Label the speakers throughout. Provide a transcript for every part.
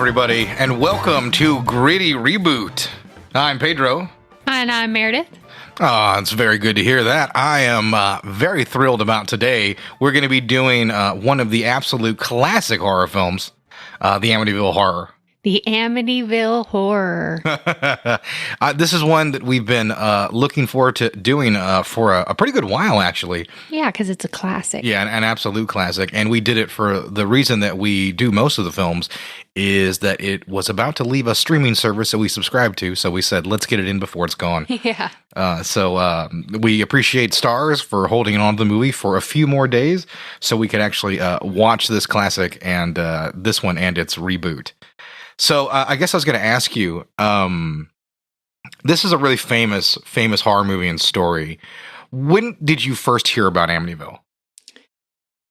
Speaker 1: everybody, and welcome to Gritty Reboot. I'm Pedro.
Speaker 2: And I'm Meredith.
Speaker 1: It's very good to hear that. I am very thrilled about today. We're going to be doing one of the absolute classic horror films, the Amityville Horror.
Speaker 2: The Amityville Horror.
Speaker 1: This is one that we've been looking forward to doing for a pretty good while, actually.
Speaker 2: Yeah, because it's a classic.
Speaker 1: Yeah, an absolute classic. And we did it for the reason that we do most of the films is that it was about to leave a streaming service that we subscribed to. So we said, let's get it in before it's gone.
Speaker 2: Yeah.
Speaker 1: So we appreciate Starz for holding on to the movie for a few more days so we could actually watch this classic and this one and its reboot. So I guess I was going to ask you, this is a really famous horror movie and story. When did you first hear about Amityville?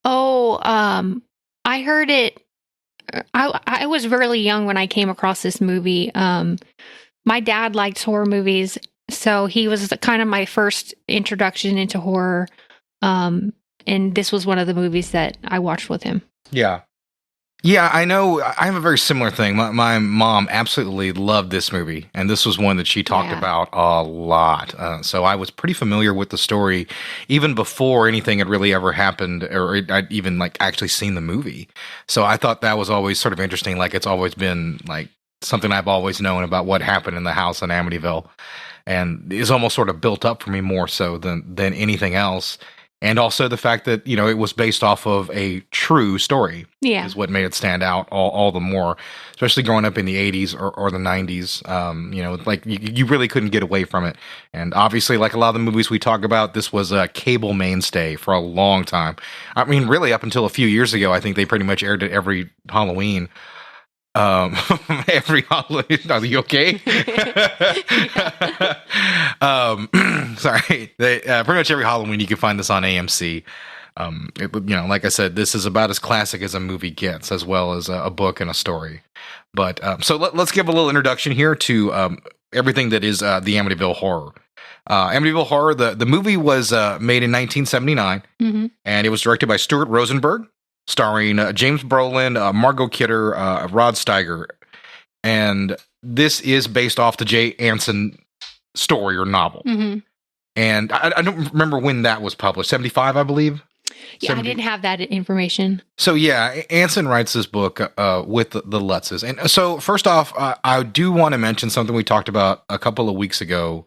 Speaker 2: Oh, I heard it. I was really young when I came across this movie. My dad liked horror movies, so he was kind of my first introduction into horror. And this was one of the movies that I watched with him.
Speaker 1: Yeah. Yeah, I know. I have a very similar thing. My mom absolutely loved this movie, and this was one that she talked about a lot. So I was pretty familiar with the story even before anything had really ever happened, or I'd even actually seen the movie. So I thought that was always sort of interesting. Like it's always been like something I've always known about what happened in the house in Amityville, and is almost sort of built up for me more so than anything else. And also the fact that, it was based off of a true story is what made it stand out all the more, especially growing up in the 80s or the 90s. You really couldn't get away from it. And obviously, like a lot of the movies we talk about, this was a cable mainstay for a long time. I mean, really up until a few years ago, I think they pretty much aired it every Halloween. Every Halloween. Are you okay? Sorry. Pretty much every Halloween you can find this on AMC. Like I said, this is about as classic as a movie gets, as well as a book and a story. But so let's give a little introduction here to everything that is the Amityville Horror. Amityville Horror. The movie was made in 1979, and it was directed by Stuart Rosenberg, starring James Brolin, Margot Kidder, Rod Steiger. And this is based off the J. Anson story or novel. And I don't remember when that was published. 75, I believe?
Speaker 2: Yeah, 70. I didn't have that information.
Speaker 1: So yeah, Anson writes this book with the Lutzes. And so first off, I do want to mention something we talked about a couple of weeks ago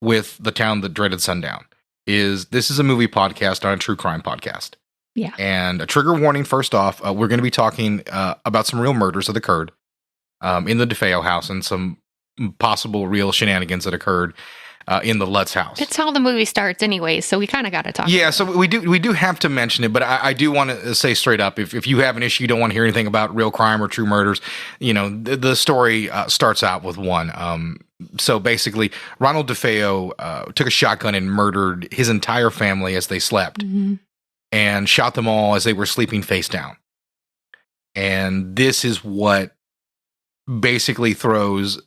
Speaker 1: with The Town That Dreaded Sundown. This is a movie podcast, not a true crime podcast.
Speaker 2: Yeah.
Speaker 1: And a trigger warning, first off, we're going to be talking about some real murders that occurred in the DeFeo house and some possible real shenanigans that occurred in the Lutz house.
Speaker 2: It's how the movie starts anyway, so we kind of got to talk
Speaker 1: about it. we do have to mention it, but I do want to say straight up, if you have an issue, you don't want to hear anything about real crime or true murders, the story starts out with one. So basically, Ronald DeFeo took a shotgun and murdered his entire family as they slept. And shot them all as they were sleeping face down. And this is what basically throws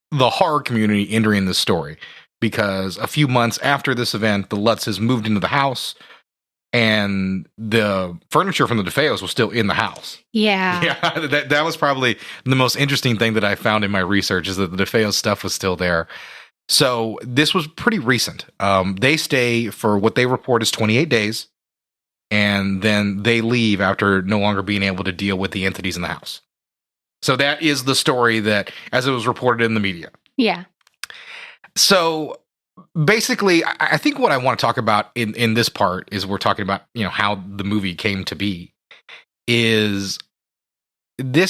Speaker 1: the horror community entering this story. Because a few months after this event, the Lutzes moved into the house, and the furniture from the DeFeos was still in the house.
Speaker 2: Yeah.
Speaker 1: Yeah, that was probably the most interesting thing that I found in my research, is that the DeFeo stuff was still there. So this was pretty recent. They stay for what they report is 28 days. And then they leave after no longer being able to deal with the entities in the house. So that is the story that, as it was reported in the media.
Speaker 2: Yeah.
Speaker 1: So basically, I think what I want to talk about in this part is we're talking about, how the movie came to be. This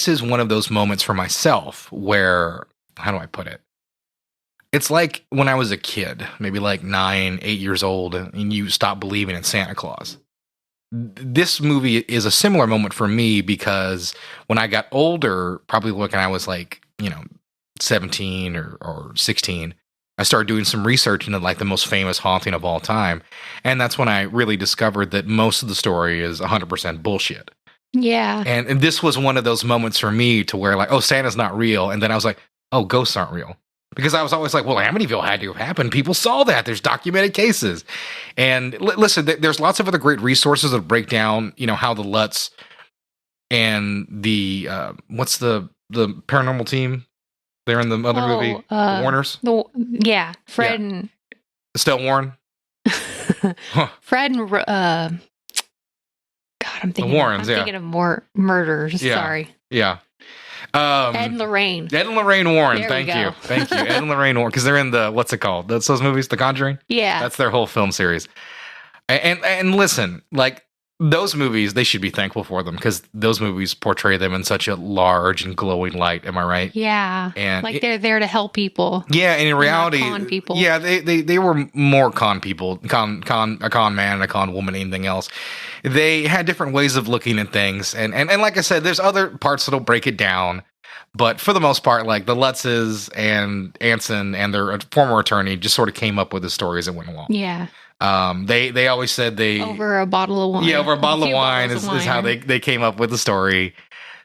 Speaker 1: is one of those moments for myself where, how do I put it? It's like when I was a kid, maybe like 9, 8 years old, and you stop believing in Santa Claus. This movie is a similar moment for me because when I got older, probably when I was 17 or 16, I started doing some research into the most famous haunting of all time. And that's when I really discovered that most of the story is 100% bullshit.
Speaker 2: Yeah.
Speaker 1: And this was one of those moments for me to where Santa's not real. And then I was like, oh, ghosts aren't real. Because I was always like, well, Amityville had to have happened. People saw that. There's documented cases. And listen, there's lots of other great resources that break down, how the Lutz and the, what's the the paranormal team. They're in the other movie, the Warners.
Speaker 2: Fred
Speaker 1: Yeah.
Speaker 2: and
Speaker 1: Estelle Warren.
Speaker 2: Fred and God, I'm thinking.
Speaker 1: Warrens,
Speaker 2: I'm thinking of more murders.
Speaker 1: Yeah.
Speaker 2: Sorry.
Speaker 1: Yeah.
Speaker 2: Ed and Lorraine.
Speaker 1: Ed and Lorraine Warren.
Speaker 2: There
Speaker 1: Thank
Speaker 2: we
Speaker 1: you.
Speaker 2: go.
Speaker 1: Thank you. Ed and Lorraine Warren, because they're in the, what's it called? That's those movies, The Conjuring?
Speaker 2: Yeah.
Speaker 1: That's their whole film series. And listen, like, those movies, they should be thankful for them, because those movies portray them in such a large and glowing light. Am I right?
Speaker 2: Yeah.
Speaker 1: And
Speaker 2: like they're there to help people.
Speaker 1: Yeah, and in reality,
Speaker 2: con people.
Speaker 1: Yeah, they were more con people, a con man and a con woman, anything else. They had different ways of looking at things, and like I said, there's other parts that'll break it down, but for the most part, like the Lutzes and Anson and their former attorney just sort of came up with the stories and went along.
Speaker 2: Yeah.
Speaker 1: They always said they
Speaker 2: over a bottle of wine.
Speaker 1: Yeah, over a bottle of wine is how they came up with the story.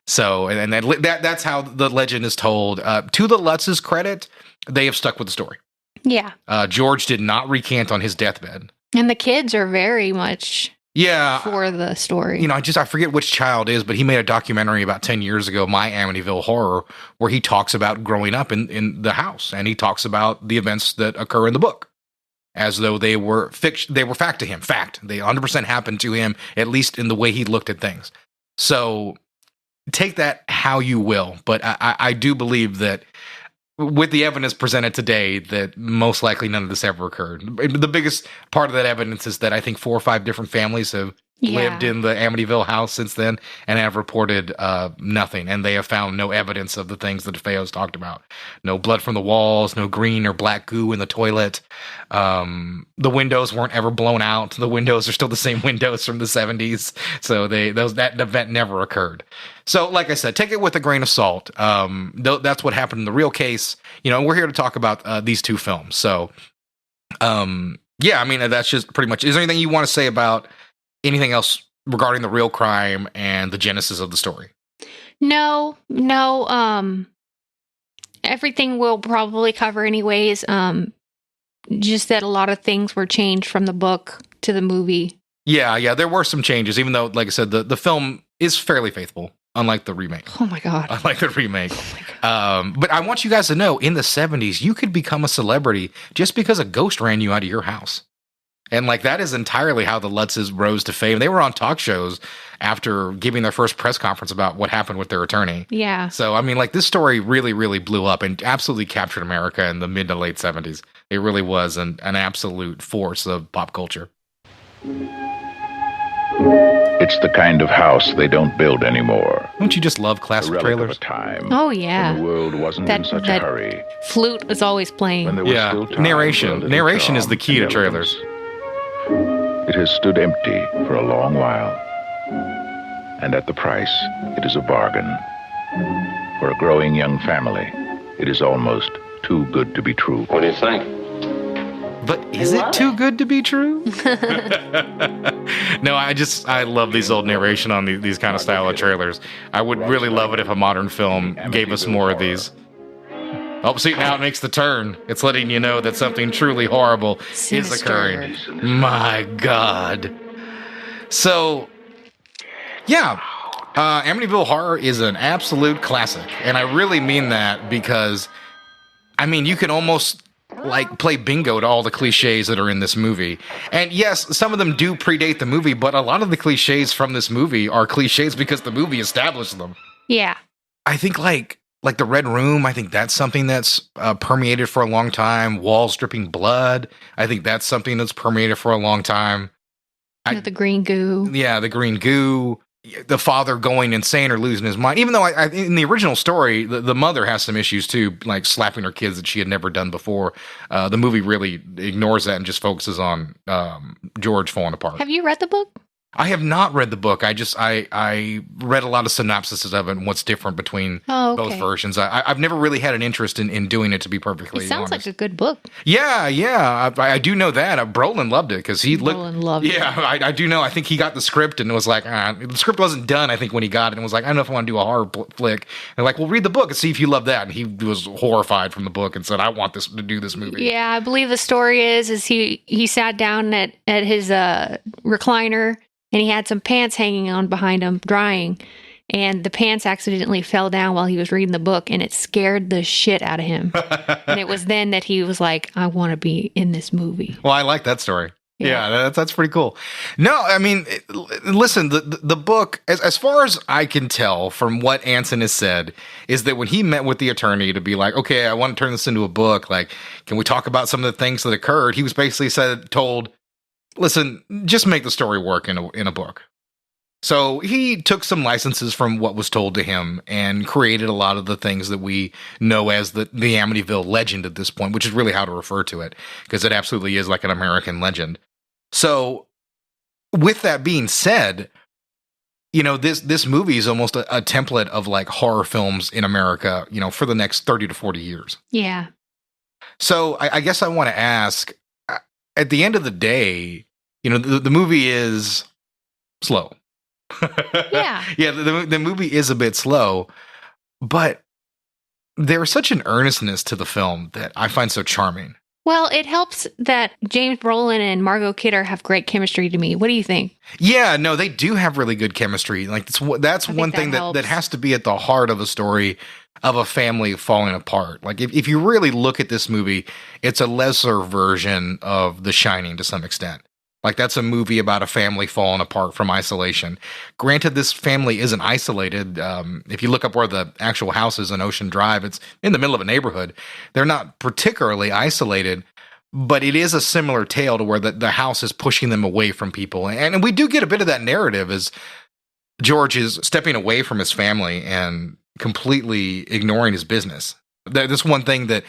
Speaker 1: So, and that's how the legend is told. To the Lutz's credit, they have stuck with the story.
Speaker 2: Yeah.
Speaker 1: George did not recant on his deathbed.
Speaker 2: And the kids are very much for the story.
Speaker 1: You know, I forget which child is, but he made a documentary about 10 years ago, My Amityville Horror, where he talks about growing up in the house, and he talks about the events that occur in the book as though they were fact to him. Fact. They 100% happened to him, at least in the way he looked at things. So take that how you will, but I do believe that with the evidence presented today, that most likely none of this ever occurred. The biggest part of that evidence is that I think 4 or 5 different families have lived in the Amityville house since then and have reported nothing. And they have found no evidence of the things that DeFeo's talked about. No blood from the walls, no green or black goo in the toilet. The windows weren't ever blown out. The windows are still the same windows from the 70s. So that event never occurred. So, like I said, take it with a grain of salt. That's what happened in the real case. You know, we're here to talk about these 2 films. So, yeah, I mean, that's just pretty much. Is there anything you want to say about anything else regarding the real crime and the genesis of the story?
Speaker 2: No. Everything we'll probably cover anyways. Just that a lot of things were changed from the book to the movie.
Speaker 1: Yeah, there were some changes, even though, like I said, the film is fairly faithful, unlike the remake.
Speaker 2: Oh my God.
Speaker 1: Unlike the remake. But I want you guys to know, in the 70s, you could become a celebrity just because a ghost ran you out of your house. And like that is entirely how the Lutzes rose to fame. They were on talk shows after giving their first press conference about what happened with their attorney.
Speaker 2: Yeah.
Speaker 1: So, I mean, like this story really, really blew up and absolutely captured America in the mid to late 70s. It really was an absolute force of pop culture.
Speaker 3: It's the kind of house they don't build anymore.
Speaker 1: Don't you just love classic trailers?
Speaker 3: Time
Speaker 2: oh, yeah.
Speaker 3: when the world wasn't in such a hurry.
Speaker 2: Flute is always playing.
Speaker 3: When there was still time
Speaker 1: Narration is the key to trailers.
Speaker 3: It has stood empty for a long while. And at the price, it is a bargain. For a growing young family, it is almost too good to be true.
Speaker 4: What do you think?
Speaker 1: But is it too good to be true? No, I love these old narration on these kind of style of trailers. I would really love it if a modern film gave us more of these. Oh, see, now it makes the turn. It's letting you know that something truly horrible is occurring. My God. So, yeah, Amityville Horror is an absolute classic. And I really mean that because, I mean, you can almost like play bingo to all the cliches that are in this movie. And yes, some of them do predate the movie, but a lot of the cliches from this movie are cliches because the movie established them.
Speaker 2: Yeah.
Speaker 1: I think like the Red Room, I think that's something that's permeated for a long time. Walls dripping blood, I think that's something that's permeated for a long time.
Speaker 2: The green goo.
Speaker 1: Yeah, the green goo. The father going insane or losing his mind. Even though in the original story, the mother has some issues too, like slapping her kids that she had never done before. The movie really ignores that and just focuses on George falling apart.
Speaker 2: Have you read the book?
Speaker 1: I have not read the book. I read a lot of synopsises of it and what's different between both versions. I've never really had an interest in doing it, to be perfectly honest.
Speaker 2: It sounds like a good book.
Speaker 1: Yeah. I do know that. Brolin loved it because
Speaker 2: Brolin loved it.
Speaker 1: Yeah, I do know. I think he got the script and was like, the script wasn't done, I think, when he got it, and was like, I don't know if I want to do a horror flick. And they're like, well, read the book and see if you love that. And he was horrified from the book and said, I want to do this movie.
Speaker 2: Yeah, I believe the story is he sat down at his recliner, and he had some pants hanging on behind him, drying. and the pants accidentally fell down while he was reading the book, and it scared the shit out of him. And it was then that he was like, I want to be in this movie.
Speaker 1: Well, I like that story. Yeah, that's pretty cool. No, I mean, listen, the book, as far as I can tell from what Anson has said, is that when he met with the attorney to be like, okay, I want to turn this into a book, like, can we talk about some of the things that occurred? He was basically told, listen, just make the story work in a book. So he took some licenses from what was told to him and created a lot of the things that we know as the Amityville legend at this point, which is really how to refer to it, because it absolutely is like an American legend. So with that being said, you know, this movie is almost a template of like horror films in America, you know, for the next 30 to 40 years.
Speaker 2: Yeah.
Speaker 1: So I guess I want to ask, at the end of the day, you know, the movie is slow.
Speaker 2: Yeah.
Speaker 1: Yeah, the movie is a bit slow, but there's such an earnestness to the film that I find so charming.
Speaker 2: Well, it helps that James Brolin and Margot Kidder have great chemistry to me. What do you think?
Speaker 1: Yeah, no, they do have really good chemistry. Like that's one thing that has to be at the heart of a story of a family falling apart. Like if you really look at this movie, it's a lesser version of The Shining to some extent. Like that's a movie about a family falling apart from isolation. Granted, this family isn't isolated. If you look up where the actual house is in Ocean Drive, it's in the middle of a neighborhood. They're not particularly isolated, but it is a similar tale to where the house is pushing them away from people. And we do get a bit of that narrative as George is stepping away from his family and completely ignoring his business. That's one thing that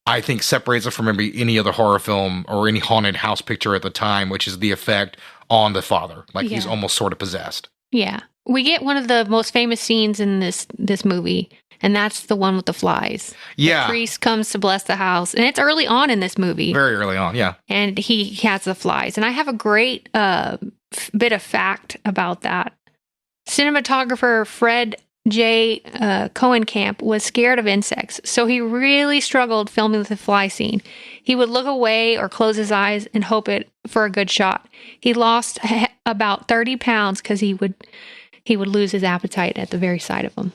Speaker 1: I think separates it from any other horror film or any haunted house picture at the time, which is the effect on the father. Like he's almost sort of possessed.
Speaker 2: Yeah. We get one of the most famous scenes in this movie, and that's the one with the flies.
Speaker 1: Yeah.
Speaker 2: The priest comes to bless the house, and it's early on in this movie.
Speaker 1: Very early on, yeah.
Speaker 2: And he has the flies. And I have a great bit of fact about that. Cinematographer Fred J. Cohenkamp was scared of insects, so he really struggled filming the fly scene. He would look away or close his eyes and hope for a good shot. He lost about 30 pounds because he would lose his appetite at the very sight of them.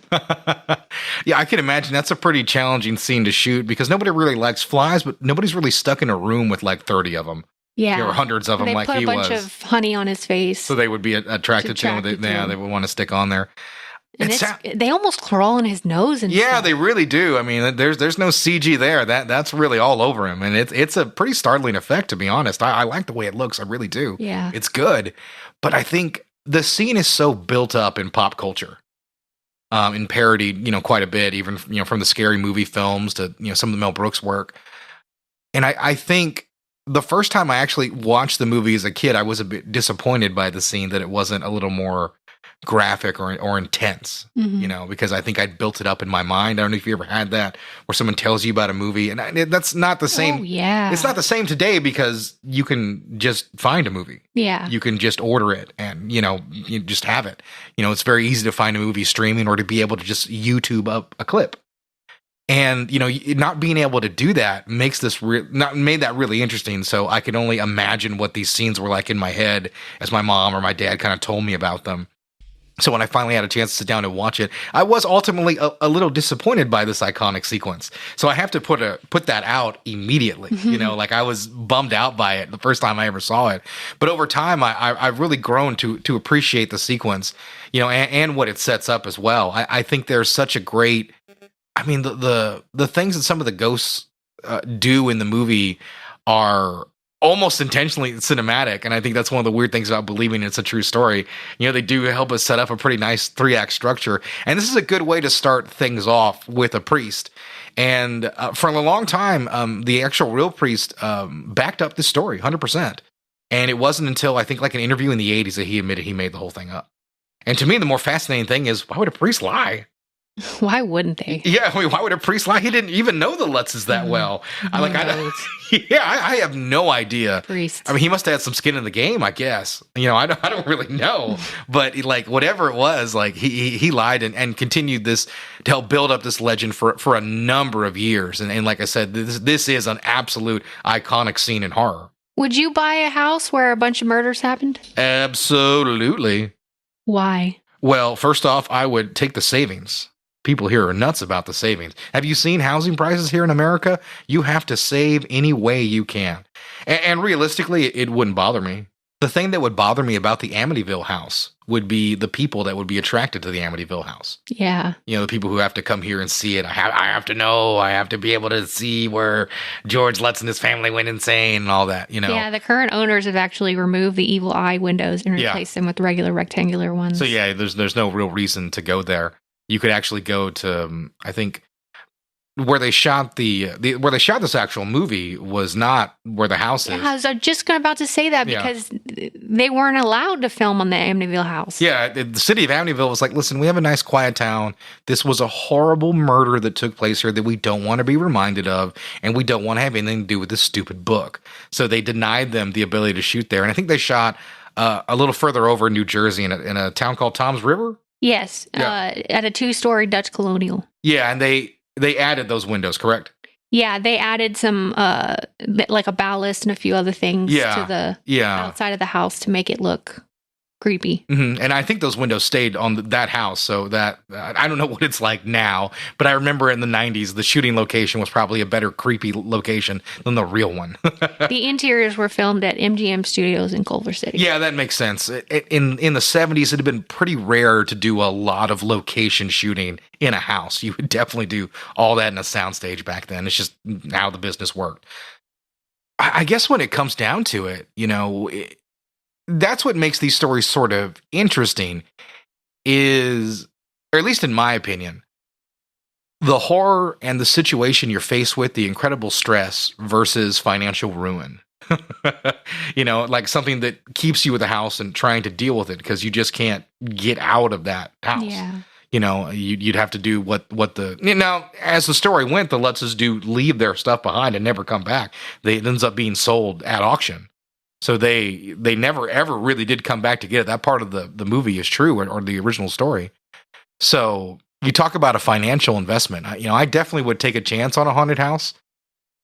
Speaker 1: Yeah, I can imagine that's a pretty challenging scene to shoot because nobody really likes flies, but nobody's really stuck in a room with like 30 of them.
Speaker 2: Yeah.
Speaker 1: There were hundreds of them like he was.
Speaker 2: They put a bunch of honey on his face.
Speaker 1: So they would be attracted to him. They would want to stick on there.
Speaker 2: And they almost crawl in his nose and stuff.
Speaker 1: They really do. I mean, there's no CG there. That's really all over him, and it's a pretty startling effect, to be honest. I like the way it looks. I really do.
Speaker 2: Yeah,
Speaker 1: it's good. But I think the scene is so built up in pop culture, in parody, quite a bit, even from the scary movie films to some of the Mel Brooks work. And I think the first time I actually watched the movie as a kid, I was a bit disappointed by the scene that it wasn't a little more graphic or intense, because I think I'd built it up in my mind. I don't know if you ever had that where someone tells you about a movie and that's not the same.
Speaker 2: Oh, yeah.
Speaker 1: It's not the same today because you can just find a movie.
Speaker 2: Yeah.
Speaker 1: You can just order it and, you just have it. It's very easy to find a movie streaming or to be able to just YouTube up a clip. And, not being able to do that makes this made that really interesting. So I could only imagine what these scenes were like in my head as my mom or my dad kind of told me about them. So when I finally had a chance to sit down and watch it, I was ultimately a little disappointed by this iconic sequence. So I have to put that out immediately. Like I was bummed out by it the first time I ever saw it. But over time, I've really grown to appreciate the sequence, and what it sets up as well. I think there's such a great, I mean, the things that some of the ghosts do in the movie are almost intentionally cinematic, and I think that's one of the weird things about believing it's a true story. They do help us set up a pretty nice 3-act structure, and this is a good way to start things off with a priest. And for a long time, the actual real priest backed up this story 100%. And it wasn't until I think like an interview in the 80s that he admitted he made the whole thing up. And to me, the more fascinating thing is, why would a priest lie?
Speaker 2: Why wouldn't they?
Speaker 1: Yeah, I mean, why would a priest lie? He didn't even know the Lutzes that well. I have no idea.
Speaker 2: Priest.
Speaker 1: I mean, he must have had some skin in the game, I guess. I don't really know. But like whatever it was, like he lied and continued this to help build up this legend for a number of years. And like I said, this is an absolute iconic scene in horror.
Speaker 2: Would you buy a house where a bunch of murders happened?
Speaker 1: Absolutely.
Speaker 2: Why?
Speaker 1: Well, first off, I would take the savings. People here are nuts about the savings. Have you seen housing prices here in America? You have to save any way you can. And realistically, it wouldn't bother me. The thing that would bother me about the Amityville house would be the people that would be attracted to the Amityville house.
Speaker 2: Yeah.
Speaker 1: You know, the people who have to come here and see it. I have to know. I have to be able to see where George Lutz and his family went insane and all that, you know.
Speaker 2: Yeah, the current owners have actually removed the evil eye windows and replaced them with regular rectangular ones.
Speaker 1: So yeah, there's no real reason to go there. You could actually go to, I think, where they shot where they shot this actual movie was not where the house is.
Speaker 2: I was just about to say that because they weren't allowed to film on the Amityville house.
Speaker 1: Yeah, the city of Amityville was like, listen, we have a nice quiet town. This was a horrible murder that took place here that we don't want to be reminded of, and we don't want to have anything to do with this stupid book. So they denied them the ability to shoot there. And I think they shot a little further over in New Jersey in a town called Tom's River.
Speaker 2: Yes, at a 2-story Dutch colonial.
Speaker 1: Yeah, and they added those windows, correct?
Speaker 2: Yeah, they added some, like a ballast and a few other things to the outside of the house to make it look creepy.
Speaker 1: Mm-hmm. And I think those windows stayed on that house, so that I don't know what it's like now, but I remember in the 90s, the shooting location was probably a better creepy location than the real one.
Speaker 2: The interiors were filmed at MGM Studios in Culver City.
Speaker 1: Yeah, that makes sense. In the 70s, it had been pretty rare to do a lot of location shooting in a house. You would definitely do all that in a soundstage back then. It's just how the business worked. I guess when it comes down to it, you know, that's what makes these stories sort of interesting is, or at least in my opinion, the horror and the situation you're faced with, the incredible stress versus financial ruin. You know, like something that keeps you with the house and trying to deal with it because you just can't get out of that house.
Speaker 2: Yeah.
Speaker 1: You know, you'd have to do what now, as the story went, the Lutzes do leave their stuff behind and never come back. It ends up being sold at auction. So they never, ever really did come back to get it. That part of the movie is true, or the original story. So you talk about a financial investment. I definitely would take a chance on a haunted house.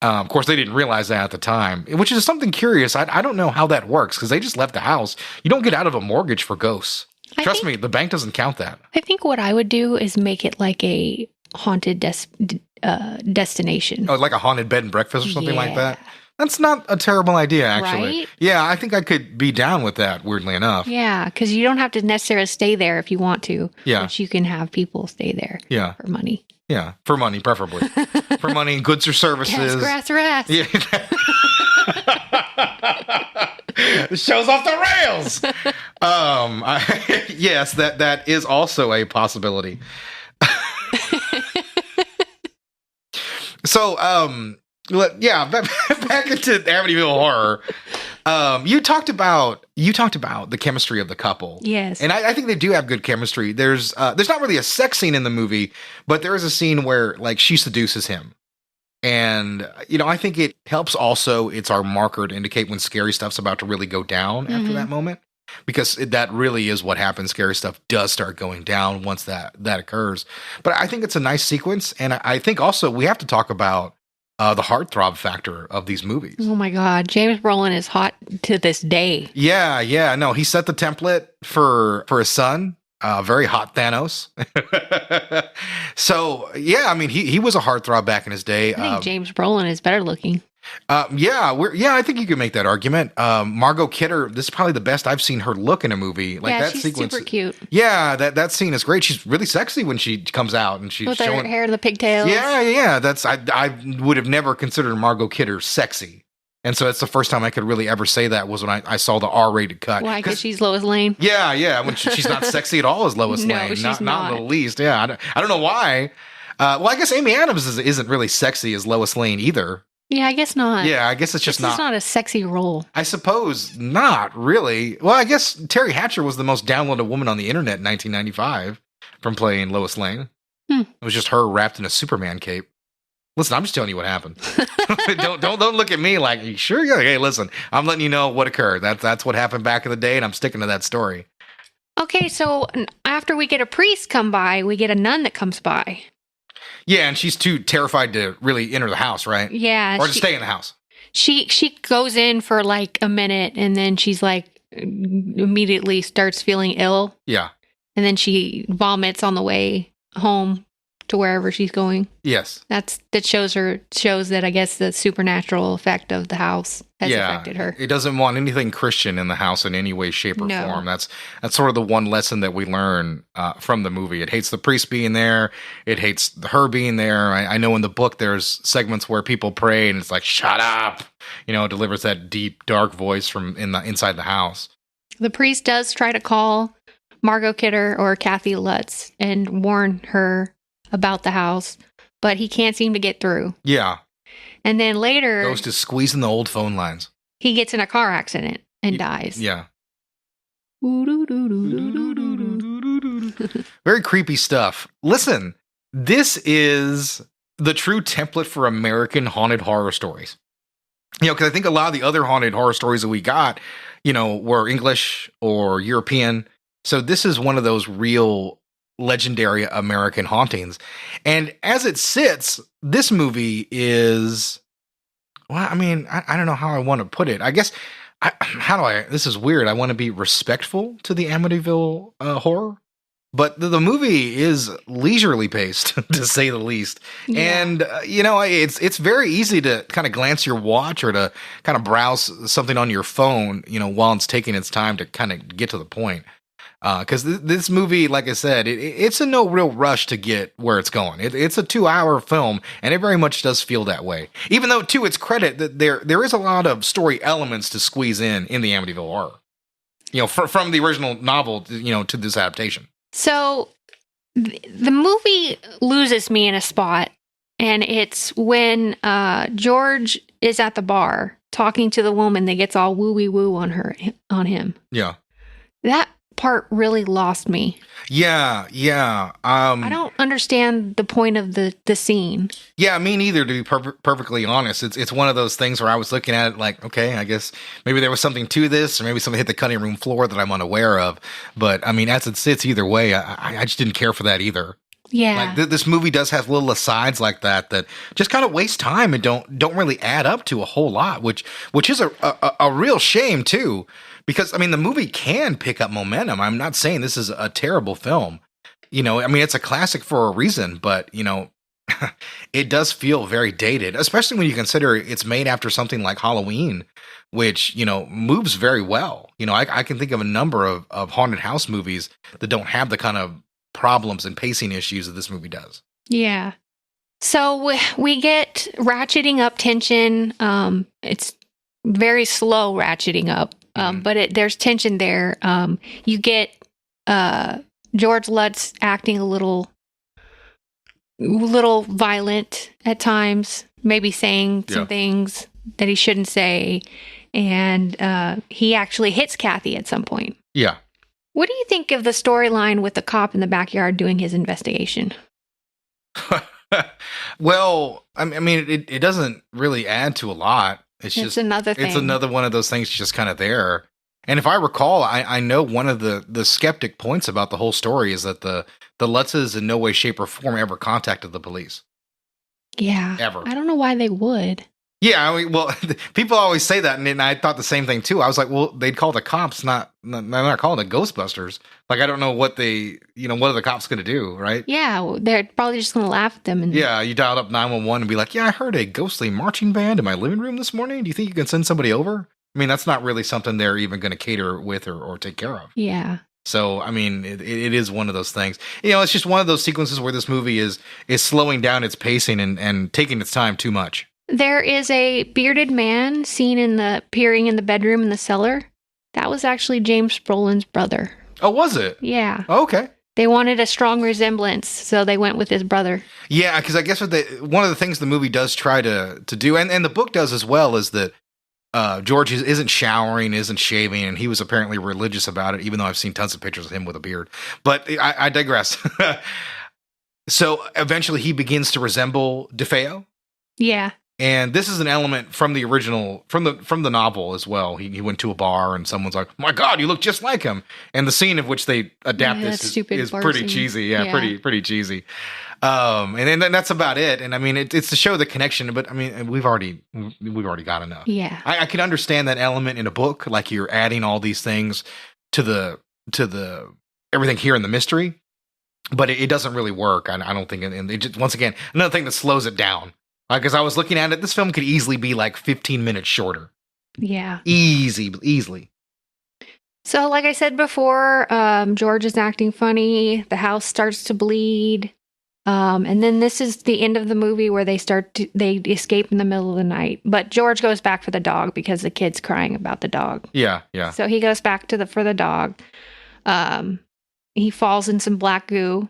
Speaker 1: Of course, they didn't realize that at the time, which is something curious. I don't know how that works because they just left the house. You don't get out of a mortgage for ghosts. Trust me, the bank doesn't count that.
Speaker 2: I think what I would do is make it like a haunted destination.
Speaker 1: Oh, like a haunted bed and breakfast or something like that? That's not a terrible idea, actually.
Speaker 2: Right?
Speaker 1: Yeah, I think I could be down with that, weirdly enough.
Speaker 2: Yeah, because you don't have to necessarily stay there if you want to.
Speaker 1: Yeah.
Speaker 2: But you can have people stay there for money.
Speaker 1: Yeah, for money, preferably. For money, goods or services.
Speaker 2: Yes, grass.
Speaker 1: Yeah. The show's off the rails. Yes, that is also a possibility. So, back into Amityville Horror. You talked about the chemistry of the couple.
Speaker 2: Yes.
Speaker 1: And I think they do have good chemistry. There's not really a sex scene in the movie, but there is a scene where like she seduces him. And, I think it helps also, it's our marker to indicate when scary stuff's about to really go down after that moment. Because that really is what happens. Scary stuff does start going down once that occurs. But I think it's a nice sequence. And I think also we have to talk about the heartthrob factor of these movies.
Speaker 2: Oh my God. James Brolin is hot to this day.
Speaker 1: Yeah. No, he set the template for his son. Very hot Thanos. So, yeah, I mean, he was a heartthrob back in his day.
Speaker 2: I think James Brolin is better looking.
Speaker 1: I think you could make that argument. Margot Kidder, this is probably the best I've seen her look in a movie. Like that
Speaker 2: she's
Speaker 1: sequence,
Speaker 2: super cute.
Speaker 1: Yeah, that scene is great. She's really sexy when she comes out and she's
Speaker 2: with
Speaker 1: showing
Speaker 2: her hair and the pigtails.
Speaker 1: Yeah. I would have never considered Margot Kidder sexy. And so it's the first time I could really ever say that was when I saw the R-rated cut.
Speaker 2: Why? Because she's Lois Lane?
Speaker 1: Yeah. When she's not sexy at all as Lois
Speaker 2: No,
Speaker 1: Lane.
Speaker 2: she's
Speaker 1: not in the least. Yeah, I don't know why. Well, I guess Amy Adams isn't really sexy as Lois Lane either.
Speaker 2: Yeah, I guess not.
Speaker 1: Yeah, I guess it's just
Speaker 2: It's not a sexy role.
Speaker 1: I suppose not really. Well, I guess Terry Hatcher was the most downloaded woman on the internet in 1995 from playing Lois Lane. It was just her wrapped in a Superman cape. Listen, I'm just telling you what happened. Don't look at me like, you sure? Yeah, hey, listen, I'm letting you know what occurred. That's what happened back in the day, and I'm sticking to that story.
Speaker 2: Okay, so after we get a priest come by, we get a nun that comes by.
Speaker 1: Yeah, and she's too terrified to really enter the house, right?
Speaker 2: Yeah.
Speaker 1: Or to stay in the house.
Speaker 2: She goes in for like a minute, and then she's like immediately starts feeling ill.
Speaker 1: Yeah.
Speaker 2: and then she vomits on the way home to wherever she's going.
Speaker 1: Yes.
Speaker 2: That shows that I guess the supernatural effect of the house has affected her.
Speaker 1: It doesn't want anything Christian in the house in any way, shape, or form. That's sort of the one lesson that we learn from the movie. It hates the priest being there. It hates her being there. I know in the book there's segments where people pray and it's like, shut up. It delivers that deep, dark voice from inside the house.
Speaker 2: The priest does try to call Margot Kidder or Kathy Lutz and warn her about the house, but he can't seem to get through.
Speaker 1: Yeah.
Speaker 2: And then later,
Speaker 1: Ghost is squeezing the old phone lines.
Speaker 2: He gets in a car accident and dies.
Speaker 1: Yeah. Very creepy stuff. Listen, this is the true template for American haunted horror stories. Because I think a lot of the other haunted horror stories that we got, were English or European. So this is one of those real legendary American hauntings. And as it sits, this movie is, well, I mean, I don't know how I want to put it. I guess, this is weird. I want to be respectful to the Amityville horror, but the movie is leisurely paced, to say the least. Yeah. And, it's very easy to kind of glance your watch or to kind of browse something on your phone, while it's taking its time to kind of get to the point. Because this movie, like I said, it's in no real rush to get where it's going. It's a 2-hour film, and it very much does feel that way. Even though, to its credit, that there is a lot of story elements to squeeze in the Amityville Horror. From the original novel, to this adaptation.
Speaker 2: So the movie loses me in a spot, and it's when George is at the bar talking to the woman that gets all wooey woo on him.
Speaker 1: Yeah,
Speaker 2: that part really lost me.
Speaker 1: Yeah.
Speaker 2: I don't understand the point of the scene.
Speaker 1: Yeah, me neither, to be perfectly honest. It's one of those things where I was looking at it like, okay, I guess maybe there was something to this, or maybe something hit the cutting room floor that I'm unaware of. But I mean, as it sits, either way, I just didn't care for that either.
Speaker 2: Yeah,
Speaker 1: like this movie does have little asides like that just kind of waste time and don't really add up to a whole lot, which is a real shame too. Because, I mean, the movie can pick up momentum. I'm not saying this is a terrible film. It's a classic for a reason, but, it does feel very dated, especially when you consider it's made after something like Halloween, which, moves very well. I can think of a number of haunted house movies that don't have the kind of problems and pacing issues that this movie does.
Speaker 2: Yeah. So we get ratcheting up tension. It's very slow ratcheting up. But there's tension there. You get George Lutz acting a little violent at times, maybe saying some things that he shouldn't say, and he actually hits Kathy at some point.
Speaker 1: Yeah.
Speaker 2: What do you think of the storyline with the cop in the backyard doing his investigation?
Speaker 1: Well, I mean, it doesn't really add to a lot. It's just
Speaker 2: another thing.
Speaker 1: It's another one of those things just kind of there. And if I recall, I know one of the skeptic points about the whole story is that the Lutzes in no way, shape, or form ever contacted the police.
Speaker 2: Yeah.
Speaker 1: Ever.
Speaker 2: I don't know why they would.
Speaker 1: Yeah, I mean, well, people always say that, and I thought the same thing too. I was like, well, they'd call the cops, they're not calling it Ghostbusters. Like, I don't know what what are the cops going to do, right?
Speaker 2: Yeah, they're probably just going to laugh at them.
Speaker 1: Yeah, you dialed up 911 and be like, yeah, I heard a ghostly marching band in my living room this morning. Do you think you can send somebody over? I mean, that's not really something they're even going to cater with or take care of.
Speaker 2: Yeah.
Speaker 1: So, I mean, it is one of those things. It's just one of those sequences where this movie is slowing down its pacing and taking its time too much.
Speaker 2: There is a bearded man seen peering in the bedroom in the cellar. That was actually James Brolin's brother.
Speaker 1: Oh, was it?
Speaker 2: Yeah.
Speaker 1: Oh, okay.
Speaker 2: They wanted a strong resemblance, so they went with his brother. Yeah,
Speaker 1: because I guess one of the things the movie does try to do, and the book does as well, is that George isn't showering, isn't shaving, and he was apparently religious about it, even though I've seen tons of pictures of him with a beard. But I digress. So eventually he begins to resemble DeFeo.
Speaker 2: Yeah.
Speaker 1: And this is an element from the original, from the novel as well. He went to a bar and someone's like, "My God, you look just like him." And the scene of which they adapt this is pretty cheesy. Yeah, pretty cheesy. And then that's about it. And I mean, it's to show the connection, but I mean, we've already got enough.
Speaker 2: Yeah,
Speaker 1: I can understand that element in a book, like you're adding all these things to the everything here in the mystery, but it doesn't really work. I don't think. And it just, once again, another thing that slows it down. Because I was looking at it, this film could easily be like 15 minutes shorter.
Speaker 2: Yeah.
Speaker 1: Easily.
Speaker 2: So, like I said before, George is acting funny. The house starts to bleed. And then this is the end of the movie where they escape in the middle of the night. But George goes back for the dog because the kid's crying about the dog.
Speaker 1: Yeah.
Speaker 2: So he goes back for the dog. He falls in some black goo.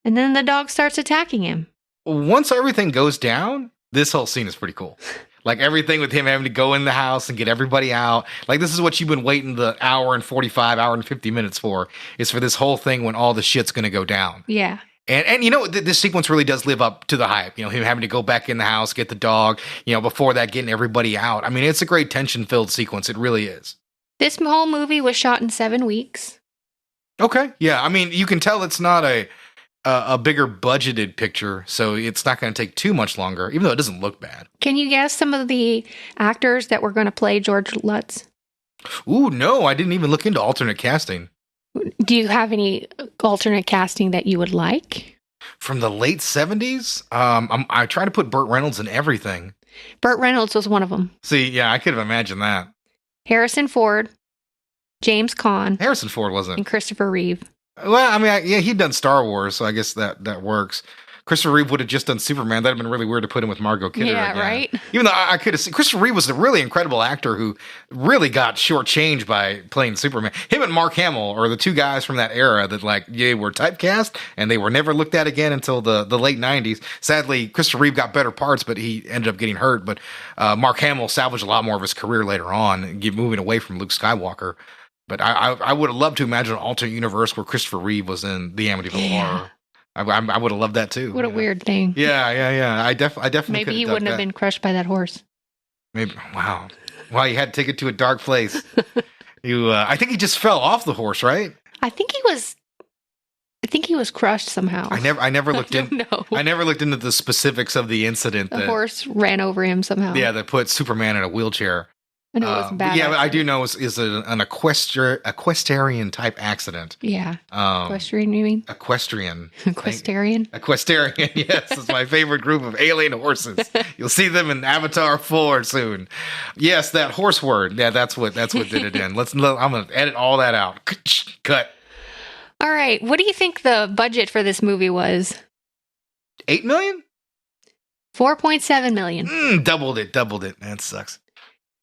Speaker 2: And then the dog starts attacking him.
Speaker 1: Once everything goes down, this whole scene is pretty cool. Like everything with him having to go in the house and get everybody out. Like this is what you've been waiting the hour and 50 minutes for, is for this whole thing when all the shit's going to go down.
Speaker 2: Yeah.
Speaker 1: And you know, this sequence really does live up to the hype. You know, him having to go back in the house, get the dog, you know, before that, getting everybody out. I mean, it's a great tension-filled sequence. It really is.
Speaker 2: This whole movie was shot in 7 weeks.
Speaker 1: Okay. Yeah. I mean, you can tell it's not a bigger budgeted picture, so it's not going to take too much longer, even though it doesn't look bad.
Speaker 2: Can you guess some of the actors that were going to play George Lutz?
Speaker 1: Ooh, no, I didn't even look into alternate casting.
Speaker 2: Do you have any alternate casting that you would like?
Speaker 1: From the late 70s? I try to put Burt Reynolds in everything.
Speaker 2: Burt Reynolds was one of them.
Speaker 1: See, yeah, I could have imagined that.
Speaker 2: Harrison Ford, James Caan,
Speaker 1: Harrison Ford wasn't.
Speaker 2: and Christopher Reeve.
Speaker 1: Well, I mean, yeah, he'd done Star Wars, so I guess that works. Christopher Reeve would have just done Superman. That'd have been really weird to put him with Margot Kidder
Speaker 2: Yeah,
Speaker 1: again.
Speaker 2: right?
Speaker 1: Even though I could have seen, Christopher Reeve was a really incredible actor who really got shortchanged by playing Superman. Him and Mark Hamill are the two guys from that era that, like, yeah, were typecast, and they were never looked at again until the late 90s. Sadly, Christopher Reeve got better parts, but he ended up getting hurt. But Mark Hamill salvaged a lot more of his career later on, moving away from Luke Skywalker. But I would have loved to imagine an alternate universe where Christopher Reeve was in the Amityville Horror. I would have loved that too.
Speaker 2: What a weird thing.
Speaker 1: Yeah. I definitely.
Speaker 2: Maybe he wouldn't have been crushed by that horse.
Speaker 1: Maybe. Wow. You had to take it to a dark place. I think he just fell off the horse, right?
Speaker 2: I think he was crushed somehow.
Speaker 1: I never looked in.
Speaker 2: No.
Speaker 1: I never looked into the specifics of the incident.
Speaker 2: The horse ran over him somehow.
Speaker 1: Yeah, that put Superman in a wheelchair.
Speaker 2: I know it was bad.
Speaker 1: Yeah, but I do know is an equestrian type accident.
Speaker 2: Yeah. Equestrian, you mean?
Speaker 1: Equestrian.
Speaker 2: Equestrian?
Speaker 1: Equestrian, yes. It's my favorite group of alien horses. You'll see them in Avatar 4 soon. Yes, that horse word. Yeah, that's what did it in. I'm going to edit all that out. Cut.
Speaker 2: All right. What do you think the budget for this movie was?
Speaker 1: $8 million?
Speaker 2: $4.7 million.
Speaker 1: Doubled it. That sucks.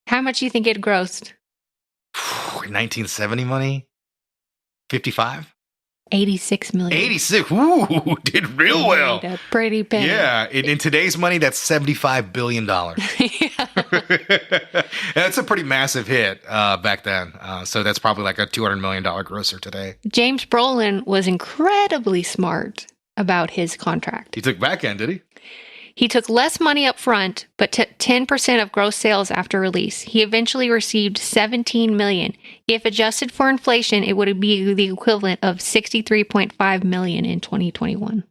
Speaker 2: How much do you think it grossed?
Speaker 1: 1970 money? 55?
Speaker 2: 86 million.
Speaker 1: 86. Ooh, did real well.
Speaker 2: A pretty penny.
Speaker 1: Yeah, in today's money, that's $75 billion. That's a pretty massive hit back then. So that's probably like a $200 million grosser today.
Speaker 2: James Brolin was incredibly smart about his contract.
Speaker 1: He took back end, did he?
Speaker 2: He took less money up front, but 10% of gross sales after release. He eventually received $17 million. If adjusted for inflation, it would be the equivalent of $63.5 million in 2021.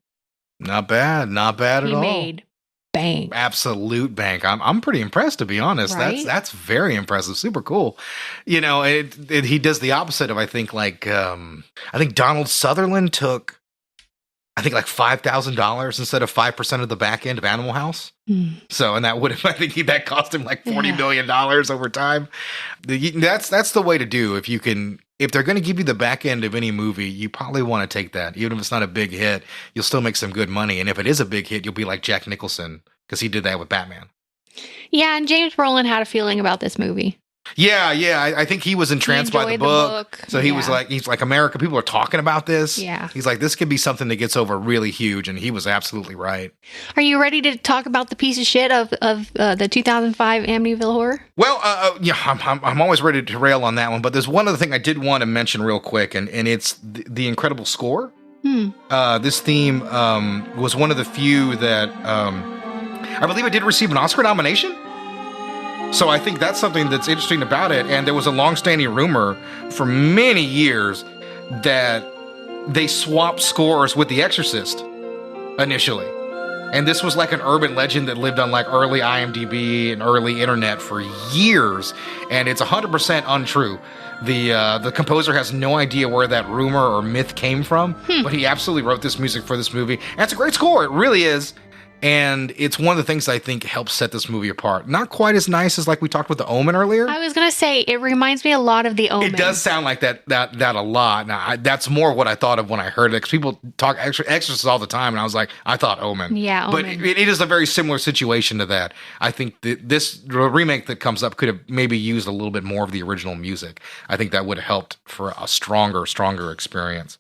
Speaker 1: Not bad at all.
Speaker 2: He made bank.
Speaker 1: Absolute bank. I'm pretty impressed, to be honest.
Speaker 2: Right?
Speaker 1: That's very impressive. Super cool. You know, he does the opposite of, I think Donald Sutherland took, like $5,000 instead of 5% of the back end of Animal House. So, and that would have, I think that cost him like $40 million over time. That's the way to do. If they're going to give you the back end of any movie, you probably want to take that. Even if it's not a big hit, you'll still make some good money. And if it is a big hit, you'll be like Jack Nicholson, because he did that with Batman. Yeah,
Speaker 2: and James Brolin had a feeling about this movie.
Speaker 1: Yeah. I think he was entranced by the book. So he's like, America, people are talking about this.
Speaker 2: Yeah.
Speaker 1: He's like, this could be something that gets over really huge. And he was absolutely right.
Speaker 2: Are you ready to talk about the piece of shit of the 2005 Amityville Horror?
Speaker 1: Well, I'm always ready to rail on that one. But there's one other thing I did want to mention real quick, and it's the incredible score. This theme was one of the few that I believe it did receive an Oscar nomination. So I think that's something that's interesting about it. And there was a long-standing rumor for many years that they swapped scores with The Exorcist initially. And this was like an urban legend that lived on like early IMDb and early internet for years, and it's 100% untrue. The composer has no idea where that rumor or myth came from, but he absolutely wrote this music for this movie. And it's a great score, it really is. And it's one of the things I think helps set this movie apart. Not quite as nice as like we talked with The Omen earlier.
Speaker 2: I was going to say, it reminds me a lot of The Omen.
Speaker 1: It does sound like that a lot. Now, that's more what I thought of when I heard it, because people talk Exorcist all the time, and I was like, I thought Omen.
Speaker 2: Yeah,
Speaker 1: But
Speaker 2: Omen.
Speaker 1: it is a very similar situation to that. I think that this remake that comes up could have maybe used a little bit more of the original music. I think that would have helped for a stronger experience.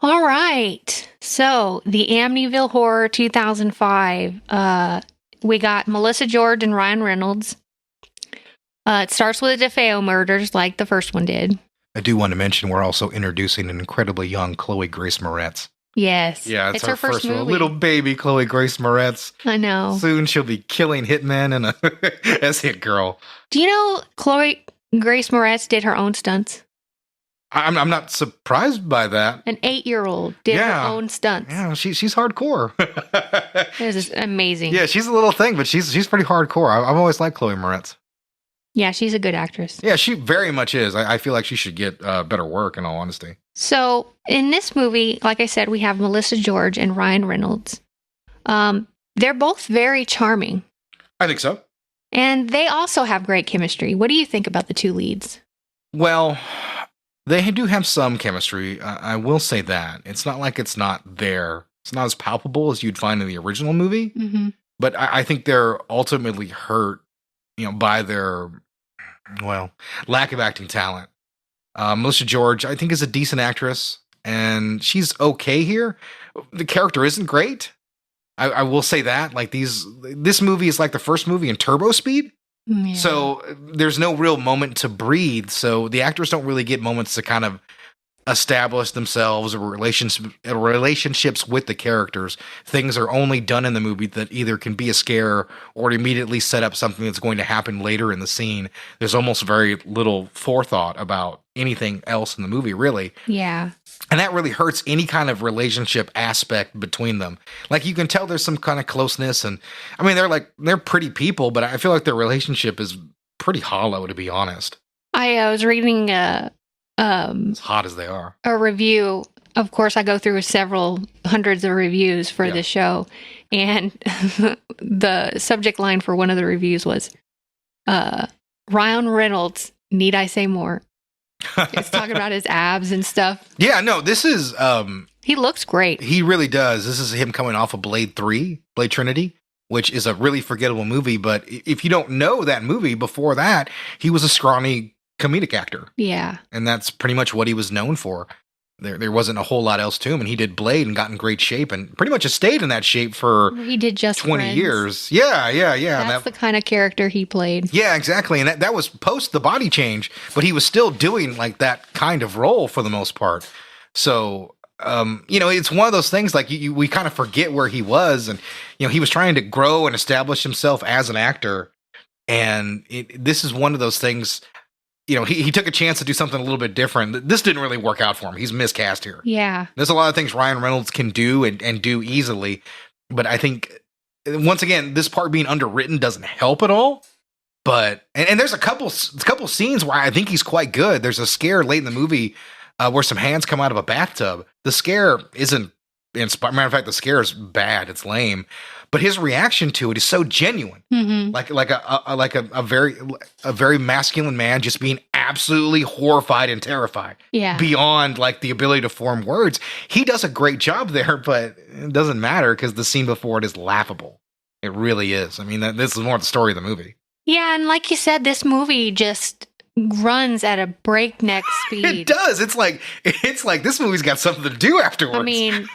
Speaker 2: All right. So, the Amityville Horror 2005. We got Melissa George and Ryan Reynolds. It starts with the DeFeo murders, like the first one did.
Speaker 1: I do want to mention we're also introducing an incredibly young Chloe Grace Moretz.
Speaker 2: Yes.
Speaker 1: Yeah, it's her first
Speaker 2: movie.
Speaker 1: little baby Chloe Grace Moretz.
Speaker 2: I know.
Speaker 1: Soon she'll be killing hitmen and as Hit Girl.
Speaker 2: Do you know Chloe Grace Moretz did her own stunts?
Speaker 1: I'm not surprised by that.
Speaker 2: An 8-year-old did her own stunts.
Speaker 1: Yeah, she's hardcore.
Speaker 2: This is amazing.
Speaker 1: Yeah, she's a little thing, but she's pretty hardcore. I've always liked Chloe Moretz.
Speaker 2: Yeah, she's a good actress.
Speaker 1: Yeah, she very much is. I feel like she should get better work, in all honesty.
Speaker 2: So, in this movie, like I said, we have Melissa George and Ryan Reynolds. They're both very charming.
Speaker 1: I think so.
Speaker 2: And they also have great chemistry. What do you think about the two leads?
Speaker 1: Well, they do have some chemistry. I will say that. It's not like it's not there. It's not as palpable as you'd find in the original movie.
Speaker 2: Mm-hmm.
Speaker 1: But I think they're ultimately hurt, by their, lack of acting talent. Melissa George, I think, is a decent actress, and she's okay here. The character isn't great. I will say that. Like this movie is like the first movie in Turbo Speed.
Speaker 2: Yeah.
Speaker 1: So there's no real moment to breathe. So the actors don't really get moments to kind of establish themselves or relationships with the characters. Things are only done in the movie that either can be a scare or immediately set up something that's going to happen later in the scene. There's almost very little forethought about anything else in the movie, really.
Speaker 2: Yeah.
Speaker 1: And that really hurts any kind of relationship aspect between them. Like, you can tell there's some kind of closeness, and I mean, they're pretty people, but I feel like their relationship is pretty hollow, to be honest.
Speaker 2: I was reading
Speaker 1: as hot as they are,
Speaker 2: a review. Of course, I go through several hundreds of reviews for the show, and the subject line for one of the reviews was, Ryan Reynolds, need I say more? It's talking about his abs and stuff.
Speaker 1: Yeah, no, this is...
Speaker 2: he looks great.
Speaker 1: He really does. This is him coming off of Blade Trinity, which is a really forgettable movie, but if you don't know that movie, before that, he was a scrawny comedic actor.
Speaker 2: Yeah.
Speaker 1: And that's pretty much what he was known for. There wasn't a whole lot else to him, and he did Blade and got in great shape and pretty much has stayed in that shape for
Speaker 2: he did just
Speaker 1: 20
Speaker 2: Friends.
Speaker 1: Years. Yeah.
Speaker 2: That's the kind of character he played.
Speaker 1: Yeah, exactly. And that was post the body change, but he was still doing like that kind of role for the most part. So, it's one of those things like we kind of forget where he was, and, he was trying to grow and establish himself as an actor. And this is one of those things. He took a chance to do something a little bit different. This didn't really work out for him. He's miscast here.
Speaker 2: Yeah.
Speaker 1: There's a lot of things Ryan Reynolds can do and do easily. But I think, once again, this part being underwritten doesn't help at all. But, and there's a couple scenes where I think he's quite good. There's a scare late in the movie where some hands come out of a bathtub. The scare isn't inspiring. Matter of fact, the scare is bad. It's lame. But his reaction to it is so genuine, like a very masculine man just being absolutely horrified and terrified, beyond like the ability to form words. He does a great job there, but it doesn't matter because the scene before it is laughable. It really is. I mean, this is more the story of the movie. Yeah,
Speaker 2: and like you said, this movie just runs at a breakneck speed.
Speaker 1: It does. It's like this movie's got something to do afterwards.
Speaker 2: I mean,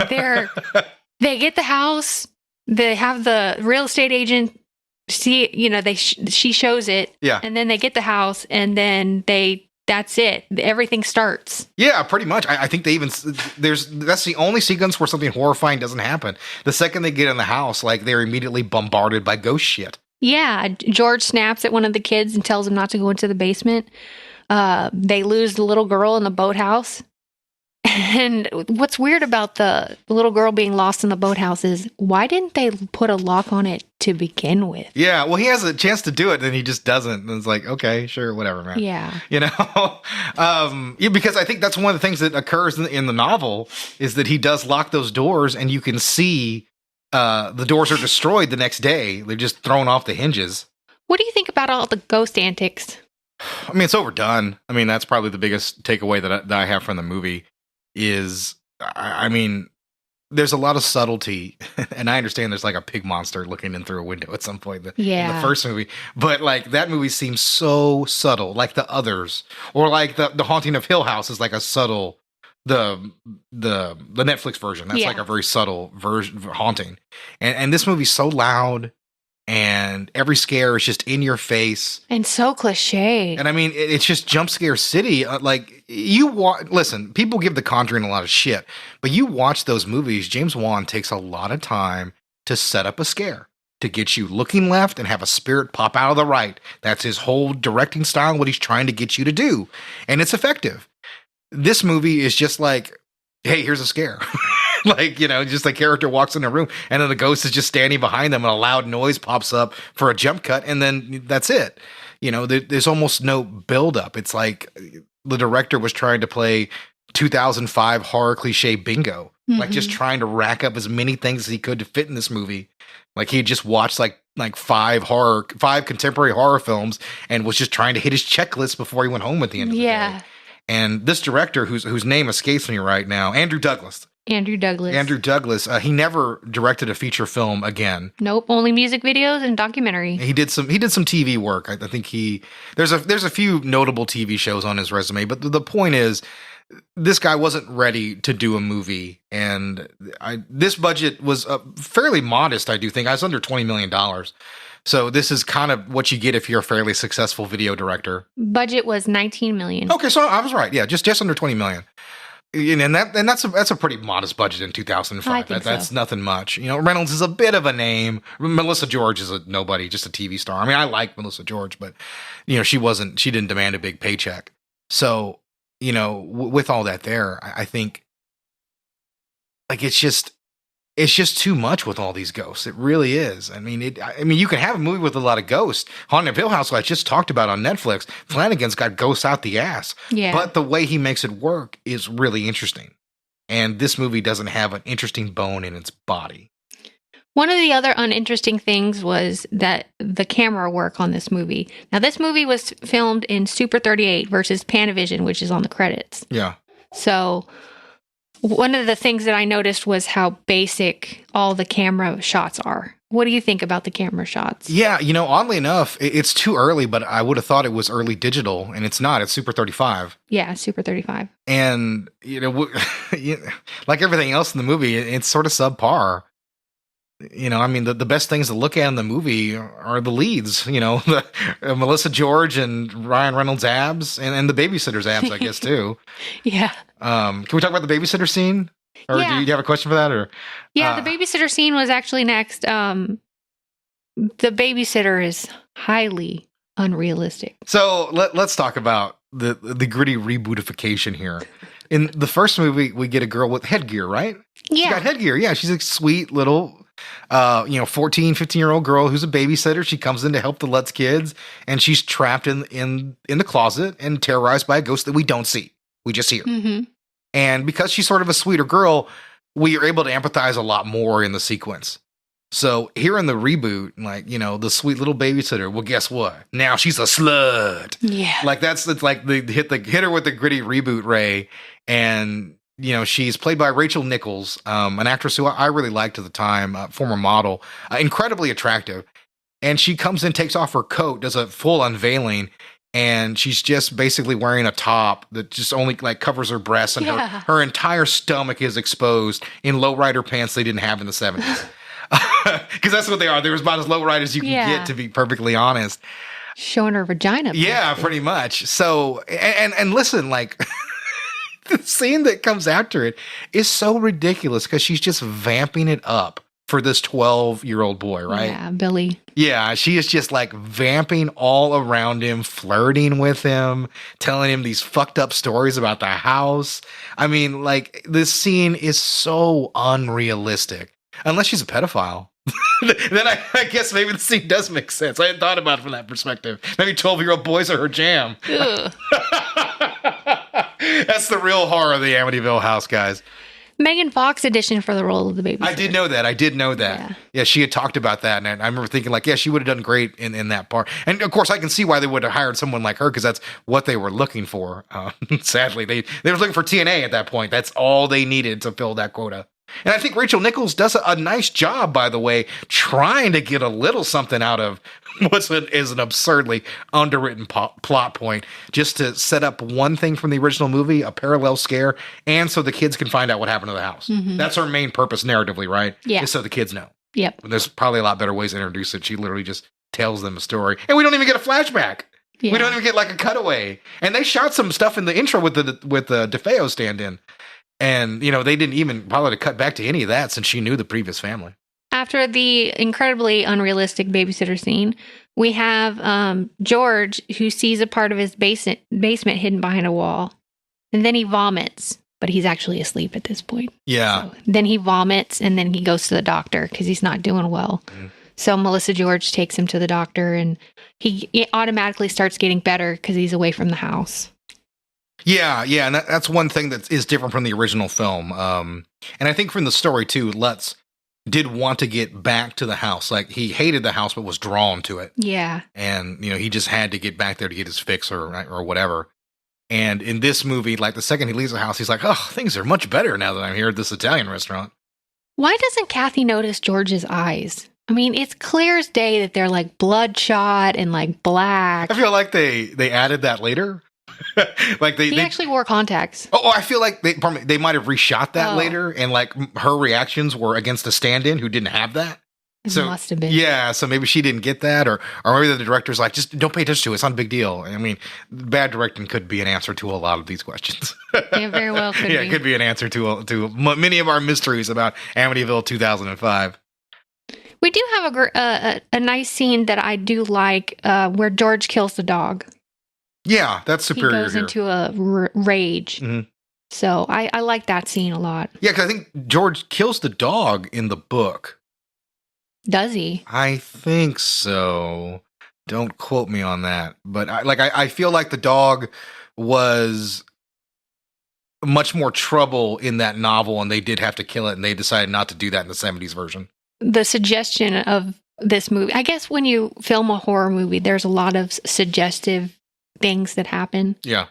Speaker 2: they get the house. They have the real estate agent see, she shows it.
Speaker 1: Yeah.
Speaker 2: And then they get the house, and then that's it. Everything starts.
Speaker 1: Yeah, pretty much. I think they even, that's the only sequence where something horrifying doesn't happen. The second they get in the house, like, they're immediately bombarded by ghost shit.
Speaker 2: Yeah. George snaps at one of the kids and tells him not to go into the basement. They lose the little girl in the boathouse. And what's weird about the little girl being lost in the boathouse is why didn't they put a lock on it to begin with?
Speaker 1: Yeah, well, he has a chance to do it, and he just doesn't. And it's like, okay, sure, whatever, man.
Speaker 2: Yeah.
Speaker 1: You know? Yeah, because I think that's one of the things that occurs in the novel is that he does lock those doors, and you can see the doors are destroyed the next day. They're just thrown off the hinges.
Speaker 2: What do you think about all the ghost antics?
Speaker 1: I mean, it's overdone. I mean, that's probably the biggest takeaway that I have from the movie is, I mean, there's a lot of subtlety, and I understand there's like a pig monster looking in through a window at some point in the first movie, but like that movie seems so subtle, like the others, or like the Haunting of Hill House is like a subtle, the Netflix version. That's like a very subtle version haunting, and this movie's so loud. And every scare is just in your face.
Speaker 2: And so cliche.
Speaker 1: And I mean, it's just jump scare city. Like, listen, people give The Conjuring a lot of shit, but you watch those movies, James Wan takes a lot of time to set up a scare, to get you looking left and have a spirit pop out of the right. That's his whole directing style, what he's trying to get you to do. And it's effective. This movie is just like, hey, here's a scare. Like, you know, just a character walks in a room and then the ghost is just standing behind them and a loud noise pops up for a jump cut. And then that's it. You know, there's almost no buildup. It's like the director was trying to play 2005 horror cliche bingo, like just trying to rack up as many things as he could to fit in this movie. Like he had just watched like five contemporary horror films and was just trying to hit his checklist before he went home at the end of the day. And this director, whose name escapes me right now, Andrew Douglas, he never directed a feature film again.
Speaker 2: Nope, only music videos and documentary.
Speaker 1: He did some TV work. I think there's a few notable TV shows on his resume, but the point is this guy wasn't ready to do a movie, and this budget was fairly modest, I do think. I was under $20 million. So this is kind of what you get if you're a fairly successful video director.
Speaker 2: Budget was $19 million.
Speaker 1: Okay, so I was right. Yeah, just under $20 million. And that's a pretty modest budget in 2005. That's nothing much. You know, Reynolds is a bit of a name. Melissa George is a nobody, just a TV star. I mean, I like Melissa George, but you know, she didn't demand a big paycheck. So, you know, with all that there, I think like it's just too much with all these ghosts. It really is. I mean, you can have a movie with a lot of ghosts. Haunting of Hill House, I just talked about on Netflix. Flanagan's got ghosts out the ass.
Speaker 2: Yeah.
Speaker 1: But the way he makes it work is really interesting. And this movie doesn't have an interesting bone in its body.
Speaker 2: One of the other uninteresting things was that the camera work on this movie. Now, this movie was filmed in Super 38 versus Panavision, which is on the credits.
Speaker 1: Yeah.
Speaker 2: So one of the things that I noticed was how basic all the camera shots are. What do you think about the camera shots?
Speaker 1: Yeah, you know, oddly enough, it's too early, but I would have thought it was early digital, and it's not. It's Super 35.
Speaker 2: Yeah, Super 35.
Speaker 1: And, you know, like everything else in the movie, it's sort of subpar. You know, I mean, the best things to look at in the movie are the leads, you know, Melissa George and Ryan Reynolds' abs and the babysitter's abs, I guess, too.
Speaker 2: Yeah.
Speaker 1: Can we talk about the babysitter scene? Or do you have a question for that? Or
Speaker 2: yeah, the babysitter scene was actually next. The babysitter is highly unrealistic.
Speaker 1: So let's talk about the gritty rebootification here. In the first movie, we get a girl with headgear, right?
Speaker 2: Yeah.
Speaker 1: She's got headgear. Yeah, she's a sweet little 14, 15-year-old girl who's a babysitter. She comes in to help the Lutz kids, and she's trapped in the closet and terrorized by a ghost that we don't see. We just hear.
Speaker 2: Mm-hmm.
Speaker 1: And because she's sort of a sweeter girl, we are able to empathize a lot more in the sequence. So here in the reboot, like, you know, the sweet little babysitter, well, guess what? Now she's a slut.
Speaker 2: Yeah.
Speaker 1: Like it's like they hit her with the gritty reboot, Ray. And, you know, she's played by Rachel Nichols, an actress who I really liked at the time, former model, incredibly attractive. And she comes in, takes off her coat, does a full unveiling, and she's just basically wearing a top that just only like covers her breasts, and her entire stomach is exposed in lowrider pants they didn't have in the 70s. Because that's what they are. They're about as lowrider as you can get, to be perfectly honest.
Speaker 2: Showing her vagina.
Speaker 1: Yeah, pretty much. So, and listen, like, the scene that comes after it is so ridiculous because she's just vamping it up. for this 12-year-old boy, right?
Speaker 2: Yeah, Billy.
Speaker 1: Yeah, she is just like vamping all around him, flirting with him, telling him these fucked up stories about the house. I mean, like, this scene is so unrealistic. Unless she's a pedophile. Then I guess maybe the scene does make sense. I hadn't thought about it from that perspective. Maybe 12-year-old boys are her jam. That's the real horror of the Amityville house, guys.
Speaker 2: Megan Fox auditioned for the role of the baby.
Speaker 1: I did know that. Yeah, she had talked about that. And I remember thinking, like, yeah, she would have done great in that part. And, of course, I can see why they would have hired someone like her, because that's what they were looking for. Sadly, they were looking for TNA at that point. That's all they needed to fill that quota. And I think Rachel Nichols does a nice job, by the way, trying to get a little something out of is an absurdly underwritten plot point, just to set up one thing from the original movie, a parallel scare, and so the kids can find out what happened to the house. Mm-hmm. That's her main purpose narratively, right?
Speaker 2: Yeah.
Speaker 1: Just so the kids know.
Speaker 2: Yep.
Speaker 1: And there's probably a lot better ways to introduce it. She literally just tells them a story. And we don't even get a flashback. Yeah. We don't even get like a cutaway. And they shot some stuff in the intro with the DeFeo stand-in. And, you know, they didn't even bother to cut back to any of that since she knew the previous family.
Speaker 2: After the incredibly unrealistic babysitter scene, we have George, who sees a part of his basement hidden behind a wall. And then he vomits, but he's actually asleep at this point.
Speaker 1: Yeah.
Speaker 2: So then he vomits, and then he goes to the doctor because he's not doing well. Mm. So Melissa George takes him to the doctor, and he automatically starts getting better because he's away from the house.
Speaker 1: Yeah, and that's one thing that is different from the original film. And I think from the story, too, Lutz did want to get back to the house. Like, he hated the house, but was drawn to it.
Speaker 2: Yeah.
Speaker 1: And, you know, he just had to get back there to get his fix or whatever. And in this movie, like, the second he leaves the house, he's like, oh, things are much better now that I'm here at this Italian restaurant.
Speaker 2: Why doesn't Kathy notice George's eyes? I mean, it's clear as day that they're, like, bloodshot and, like, black.
Speaker 1: I feel like they added that later. Like
Speaker 2: he actually wore contacts.
Speaker 1: Oh, I feel like they might have reshot that later, and like her reactions were against a stand-in who didn't have that.
Speaker 2: It must have been.
Speaker 1: Yeah, so maybe she didn't get that, or maybe the director's like, just don't pay attention to it. It's not a big deal. I mean, bad directing could be an answer to a lot of these questions.
Speaker 2: Yeah, very well could be.
Speaker 1: Yeah, it could be an answer to many of our mysteries about Amityville 2005.
Speaker 2: We do have a nice scene that I do like, where George kills the dog.
Speaker 1: Yeah, that's superior.
Speaker 2: He goes into a rage. Mm-hmm. So I like that scene a lot.
Speaker 1: Yeah, because I think George kills the dog in the book.
Speaker 2: Does he?
Speaker 1: I think so. Don't quote me on that. But I feel like the dog was much more trouble in that novel, and they did have to kill it, and they decided not to do that in the 70s version.
Speaker 2: The suggestion of this movie, I guess when you film a horror movie, there's a lot of suggestive things that happen.
Speaker 1: Yeah.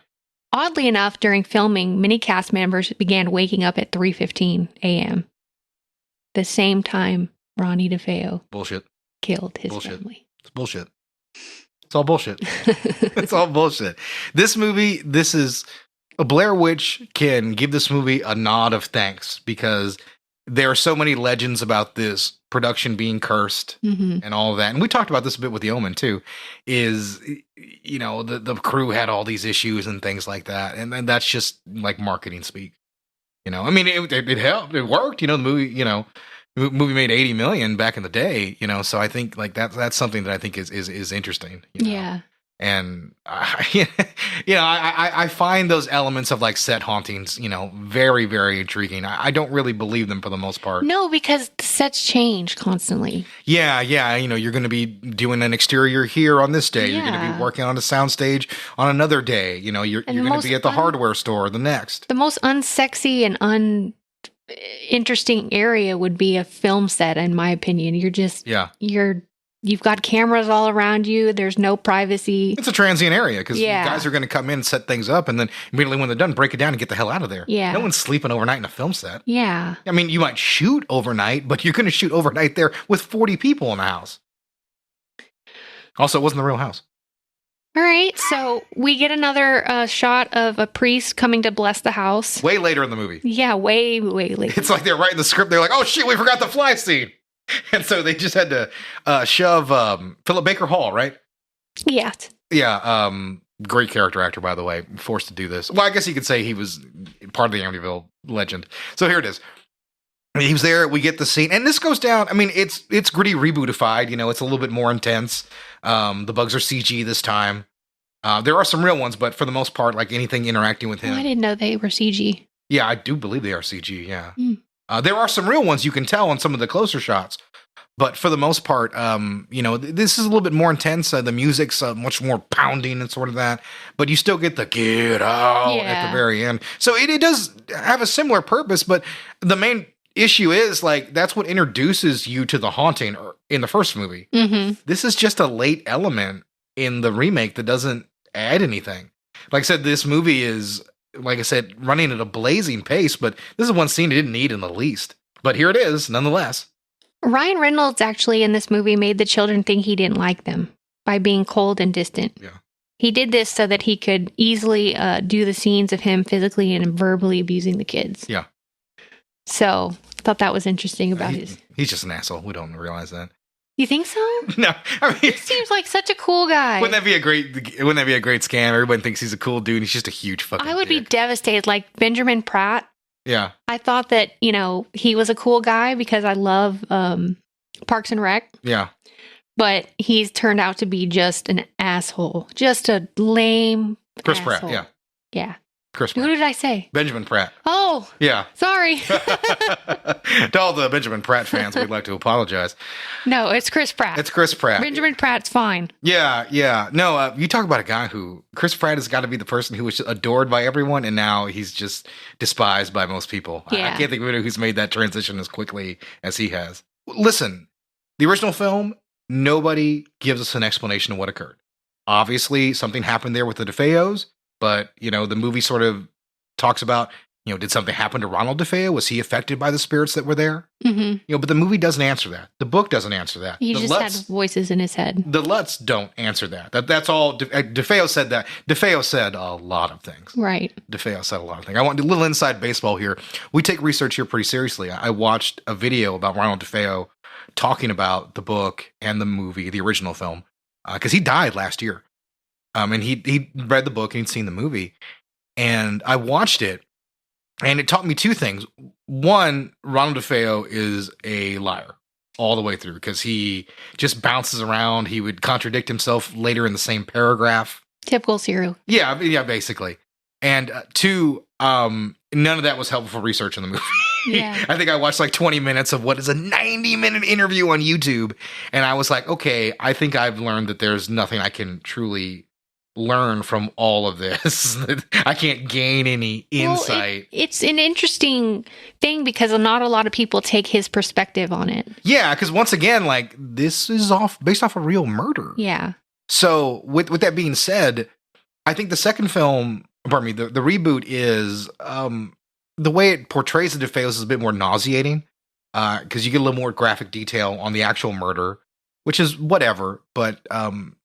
Speaker 2: Oddly enough, during filming, many cast members began waking up at 3:15 a.m. The same time Ronnie DeFeo killed his family.
Speaker 1: It's bullshit. It's all bullshit. It's all bullshit. This movie, Blair Witch can give this movie a nod of thanks, because there are so many legends about this production being cursed and all of that. And we talked about this a bit with The Omen too, is, you know, the crew had all these issues and things like that. And then that's just like marketing speak. You know, I mean, it helped. It worked. You know, the movie made 80 million back in the day, you know, so I think like that's something that I think is interesting. You know?
Speaker 2: Yeah.
Speaker 1: And, I find those elements of like set hauntings, you know, very, very intriguing. I don't really believe them for the most part.
Speaker 2: No, because the sets change constantly.
Speaker 1: Yeah. You know, you're going to be doing an exterior here on this day. Yeah. You're going to be working on a soundstage on another day. You know, you're going to be at the hardware store the next.
Speaker 2: The most unsexy and uninteresting area would be a film set, in my opinion. You've got cameras all around you. There's no privacy.
Speaker 1: It's a transient area because guys are going to come in and set things up, and then immediately when they're done, break it down and get the hell out of there.
Speaker 2: Yeah.
Speaker 1: No one's sleeping overnight in a film set.
Speaker 2: Yeah.
Speaker 1: I mean, you might shoot overnight, but you're going to shoot overnight there with 40 people in the house. Also, it wasn't the real house.
Speaker 2: All right, so we get another shot of a priest coming to bless the house.
Speaker 1: Way later in the movie.
Speaker 2: Yeah, way later.
Speaker 1: It's like they're writing the script. They're like, oh, shit, we forgot the fly scene. And so they just had to shove Philip Baker Hall, right?
Speaker 2: Yeah.
Speaker 1: Yeah, great character actor, by the way, forced to do this. Well, I guess you could say he was part of the Amityville legend. So here it is. I mean, he was there. We get the scene, and this goes down. I mean, it's gritty rebootified. It's a little bit more intense. The bugs are CG this time. There are some real ones, but for the most part, like anything interacting with him.
Speaker 2: Oh, I didn't know they were CG.
Speaker 1: Yeah, I do believe they are CG. Yeah, there are some real ones you can tell on some of the closer shots, but for the most part, this is a little bit more intense. The music's much more pounding and sort of that, but you still get the get out at the very end. So it does have a similar purpose, but the main issue is like that's what introduces you to the haunting in the first movie.
Speaker 2: Mm-hmm.
Speaker 1: This is just a late element in the remake that doesn't add anything. Like I said, this movie is, like I said, running at a blazing pace, but this is one scene it didn't need in the least. But here it is, nonetheless.
Speaker 2: Ryan Reynolds actually in this movie made the children think he didn't like them by being cold and distant.
Speaker 1: Yeah.
Speaker 2: He did this so that he could easily do the scenes of him physically and verbally abusing the kids.
Speaker 1: Yeah.
Speaker 2: So I thought that was interesting about his.
Speaker 1: He's just an asshole. We don't realize that.
Speaker 2: You think so?
Speaker 1: No, I mean,
Speaker 2: He seems like such a cool guy.
Speaker 1: Wouldn't that be a great scam? Everybody thinks he's a cool dude. He's just a huge fucking.
Speaker 2: I would
Speaker 1: dick.
Speaker 2: be devastated. Like Benjamin Pratt.
Speaker 1: Yeah.
Speaker 2: I thought that he was a cool guy because I love Parks and Rec.
Speaker 1: Yeah.
Speaker 2: But he's turned out to be just an asshole, just a lame.
Speaker 1: Chris
Speaker 2: asshole.
Speaker 1: Pratt. Yeah.
Speaker 2: Yeah.
Speaker 1: Chris
Speaker 2: Who
Speaker 1: Pratt.
Speaker 2: did I say?
Speaker 1: Benjamin Pratt.
Speaker 2: Oh,
Speaker 1: Yeah.
Speaker 2: sorry.
Speaker 1: To all the Benjamin Pratt fans, we'd like to apologize.
Speaker 2: No, it's Chris Pratt.
Speaker 1: It's Chris Pratt.
Speaker 2: Benjamin Pratt's fine.
Speaker 1: Yeah, yeah. No, you talk about a guy who Chris Pratt has got to be the person who was adored by everyone, and now he's just despised by most people.
Speaker 2: Yeah.
Speaker 1: I can't think of anyone who's made that transition as quickly as he has. Listen, the original film, nobody gives us an explanation of what occurred. Obviously, something happened there with the DeFeos, but the movie sort of talks about, did something happen to Ronald DeFeo? Was he affected by the spirits that were there?
Speaker 2: Mm-hmm.
Speaker 1: But the movie doesn't answer that. The book doesn't answer that.
Speaker 2: He
Speaker 1: the
Speaker 2: just had voices in his head.
Speaker 1: The Lutz don't answer that. That's all. DeFeo said that. DeFeo said a lot of things.
Speaker 2: Right.
Speaker 1: DeFeo said a lot of things. I want a little inside baseball here. We take research here pretty seriously. I watched a video about Ronald DeFeo talking about the book and the movie, the original film, because he died last year. And he read the book and he'd seen the movie. And I watched it, and it taught me two things. One, Ronald DeFeo is a liar all the way through because he just bounces around. He would contradict himself later in the same paragraph.
Speaker 2: Typical serial.
Speaker 1: Yeah, basically. And two, none of that was helpful for research in the movie.
Speaker 2: Yeah.
Speaker 1: I think I watched like 20 minutes of what is a 90-minute interview on YouTube, and I was like, okay, I think I've learned that there's nothing I can truly learn from all of this. I can't gain any insight.
Speaker 2: Well, it's an interesting thing because not a lot of people take his perspective on it.
Speaker 1: Yeah, because once again, like this is based off a real murder.
Speaker 2: Yeah.
Speaker 1: So with that being said, I think the second film, pardon me, the reboot is the way it portrays the DeFeos is a bit more nauseating because you get a little more graphic detail on the actual murder, which is whatever, but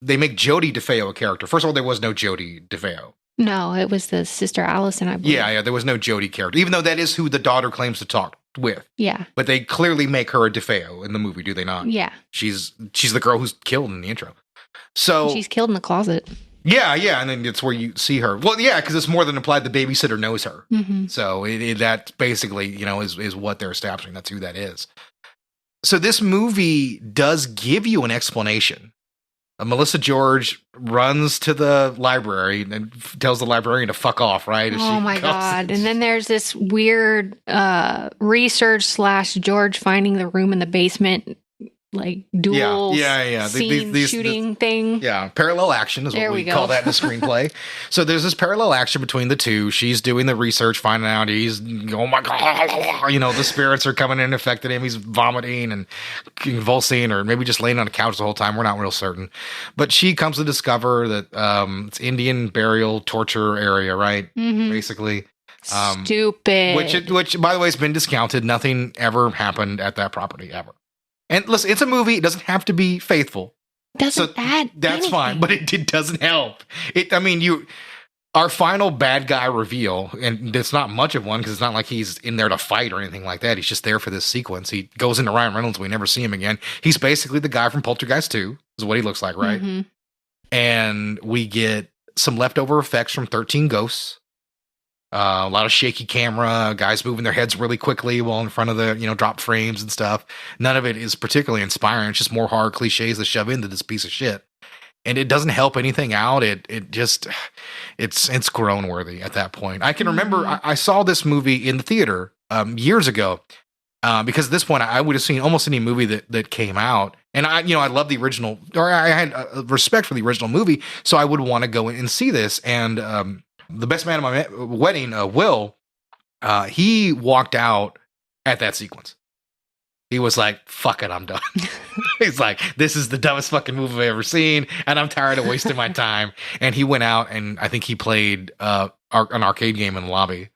Speaker 1: they make Jodie DeFeo a character. First of all, there was no Jodie DeFeo.
Speaker 2: No, it was the sister Allison, I believe.
Speaker 1: Yeah, there was no Jodie character, even though that is who the daughter claims to talk with.
Speaker 2: Yeah.
Speaker 1: But they clearly make her a DeFeo in the movie, do they not?
Speaker 2: Yeah.
Speaker 1: She's the girl who's killed in the intro. So
Speaker 2: she's killed in the closet.
Speaker 1: Yeah, and then it's where you see her. Well, yeah, because it's more than implied the babysitter knows her.
Speaker 2: Mm-hmm.
Speaker 1: So that basically, is what they're establishing. That's who that is. So this movie does give you an explanation. Melissa George runs to the library and tells the librarian to fuck off, right?
Speaker 2: Oh my God. And then there's this weird research / George finding the room in the basement, like duel scene shooting thing.
Speaker 1: Yeah, parallel action is what we call that in the screenplay. So there's this parallel action between the two. She's doing the research, finding out he's, oh my God, the spirits are coming in and affecting him. He's vomiting and convulsing, or maybe just laying on a couch the whole time. We're not real certain. But she comes to discover that it's Indian burial torture area, right?
Speaker 2: Mm-hmm.
Speaker 1: Basically.
Speaker 2: Stupid.
Speaker 1: Which, by the way, has been discounted. Nothing ever happened at that property, ever. And listen, it's a movie. It doesn't have to be faithful.
Speaker 2: Doesn't add
Speaker 1: That's
Speaker 2: anything.
Speaker 1: fine, but it doesn't help. Our final bad guy reveal, and it's not much of one because it's not like he's in there to fight or anything like that. He's just there for this sequence. He goes into Ryan Reynolds. We never see him again. He's basically the guy from Poltergeist 2, is what he looks like, right?
Speaker 2: Mm-hmm.
Speaker 1: And we get some leftover effects from 13 Ghosts. A lot of shaky camera, guys moving their heads really quickly while in front of the, drop frames and stuff. None of it is particularly inspiring. It's just more horror cliches to shove into this piece of shit. And it doesn't help anything out. It's groan worthy at that point. I can remember I saw this movie in the theater years ago. Because at this point I would have seen almost any movie that came out. And I love the original, or I had respect for the original movie. So I would want to go in and see this. And, the best man at my wedding, Will, he walked out at that sequence. He was like, fuck it, I'm done. He's like, this is the dumbest fucking movie I've ever seen, and I'm tired of wasting my time. And he went out, and I think he played an arcade game in the lobby.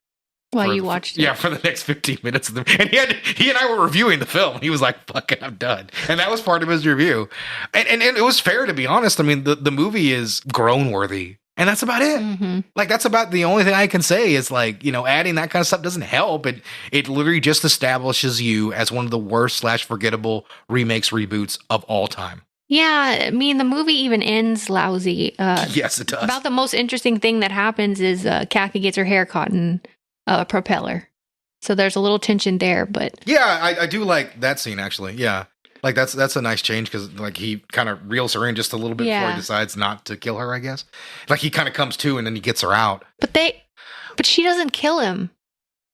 Speaker 2: While you watched it.
Speaker 1: Yeah, for the next 15 minutes. And he and I were reviewing the film. He was like, fuck it, I'm done. And that was part of his review. And it was fair, to be honest. I mean, the movie is groan-worthy. And that's about it. Mm-hmm. Like, that's about the only thing I can say is, like, adding that kind of stuff doesn't help. It literally just establishes you as one of the worst / forgettable remakes, reboots of all time.
Speaker 2: Yeah, I mean, the movie even ends lousy.
Speaker 1: Yes, it does.
Speaker 2: About the most interesting thing that happens is Kathy gets her hair caught in a propeller. So there's a little tension there, but... Yeah,
Speaker 1: I do like that scene, actually. Yeah. Like, that's a nice change because, like, he kind of reels her in just a little bit before he decides not to kill her, I guess. Like, he kind of comes to and then he gets her out.
Speaker 2: But she doesn't kill him.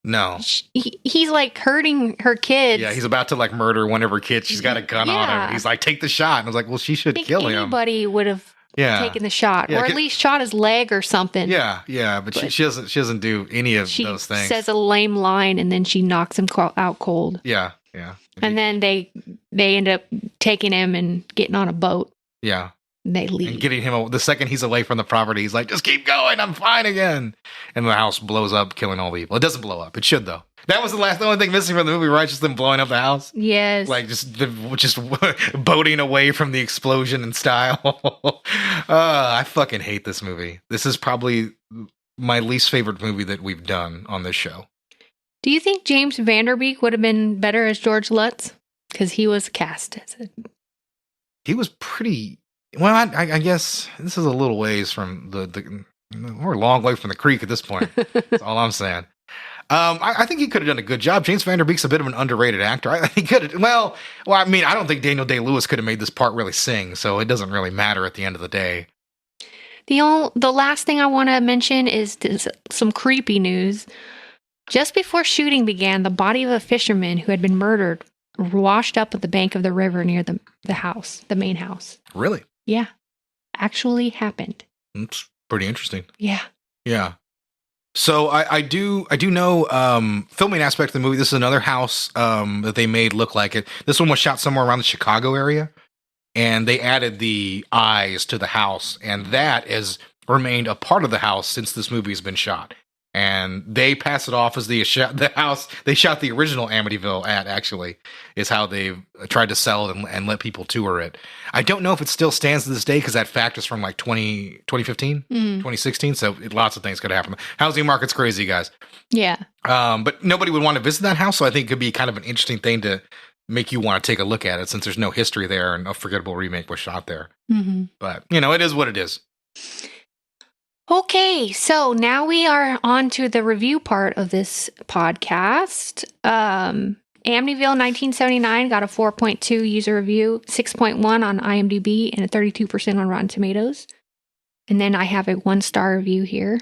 Speaker 1: No.
Speaker 2: He's, like, hurting her kids.
Speaker 1: Yeah, he's about to, like, murder one of her kids. She's got a gun on her. He's like, take the shot. And I was like, well, she should kill him.
Speaker 2: Anybody would have taken the shot. Or at least shot his leg or something.
Speaker 1: Yeah, but she doesn't do any of those things.
Speaker 2: She says a lame line and then she knocks him out cold.
Speaker 1: Yeah.
Speaker 2: And then they end up taking him and getting on a boat.
Speaker 1: Yeah.
Speaker 2: And they leave.
Speaker 1: And getting him, the second he's away from the property, he's like, just keep going, I'm fine again. And the house blows up, killing all the evil. It doesn't blow up. It should, though. That was the only thing missing from the movie, right? Just them blowing up the house.
Speaker 2: Yes.
Speaker 1: Like, just boating away from the explosion in style. I fucking hate this movie. This is probably my least favorite movie that we've done on this show.
Speaker 2: Do you think James Vanderbeek would have been better as George Lutz? Because he was cast as it.
Speaker 1: He was pretty... Well, I guess this is a little ways from we're a long way from the creek at this point. That's all I'm saying. I think he could have done a good job. James Vanderbeek's a bit of an underrated actor. I think he could have... Well, I mean, I don't think Daniel Day-Lewis could have made this part really sing, so it doesn't really matter at the end of the day.
Speaker 2: The last thing I want to mention is some creepy news. Just before shooting began, the body of a fisherman who had been murdered washed up at the bank of the river near the house, the main house.
Speaker 1: Really?
Speaker 2: Yeah. Actually happened.
Speaker 1: That's pretty interesting.
Speaker 2: Yeah.
Speaker 1: Yeah. So I do know filming aspect of the movie. This is another house that they made look like it. This one was shot somewhere around the Chicago area, and they added the eyes to the house, and that has remained a part of the house since this movie has been shot. And they pass it off as the house they shot the original Amityville at, actually, is how they've tried to sell it and let people tour it. I don't know if it still stands to this day because that fact is from like 2015, 2016. So lots of things could happen. Housing market's crazy, guys.
Speaker 2: Yeah.
Speaker 1: But nobody would want to visit that house. So I think it could be kind of an interesting thing to make you want to take a look at it since there's no history there and a forgettable remake was shot there. Mm-hmm. But, it is what it is.
Speaker 2: Okay, so now we are on to the review part of this podcast. Amityville 1979 got a 4.2 user review, 6.1 on IMDb, and a 32% on Rotten Tomatoes. And then I have a 1-star review here.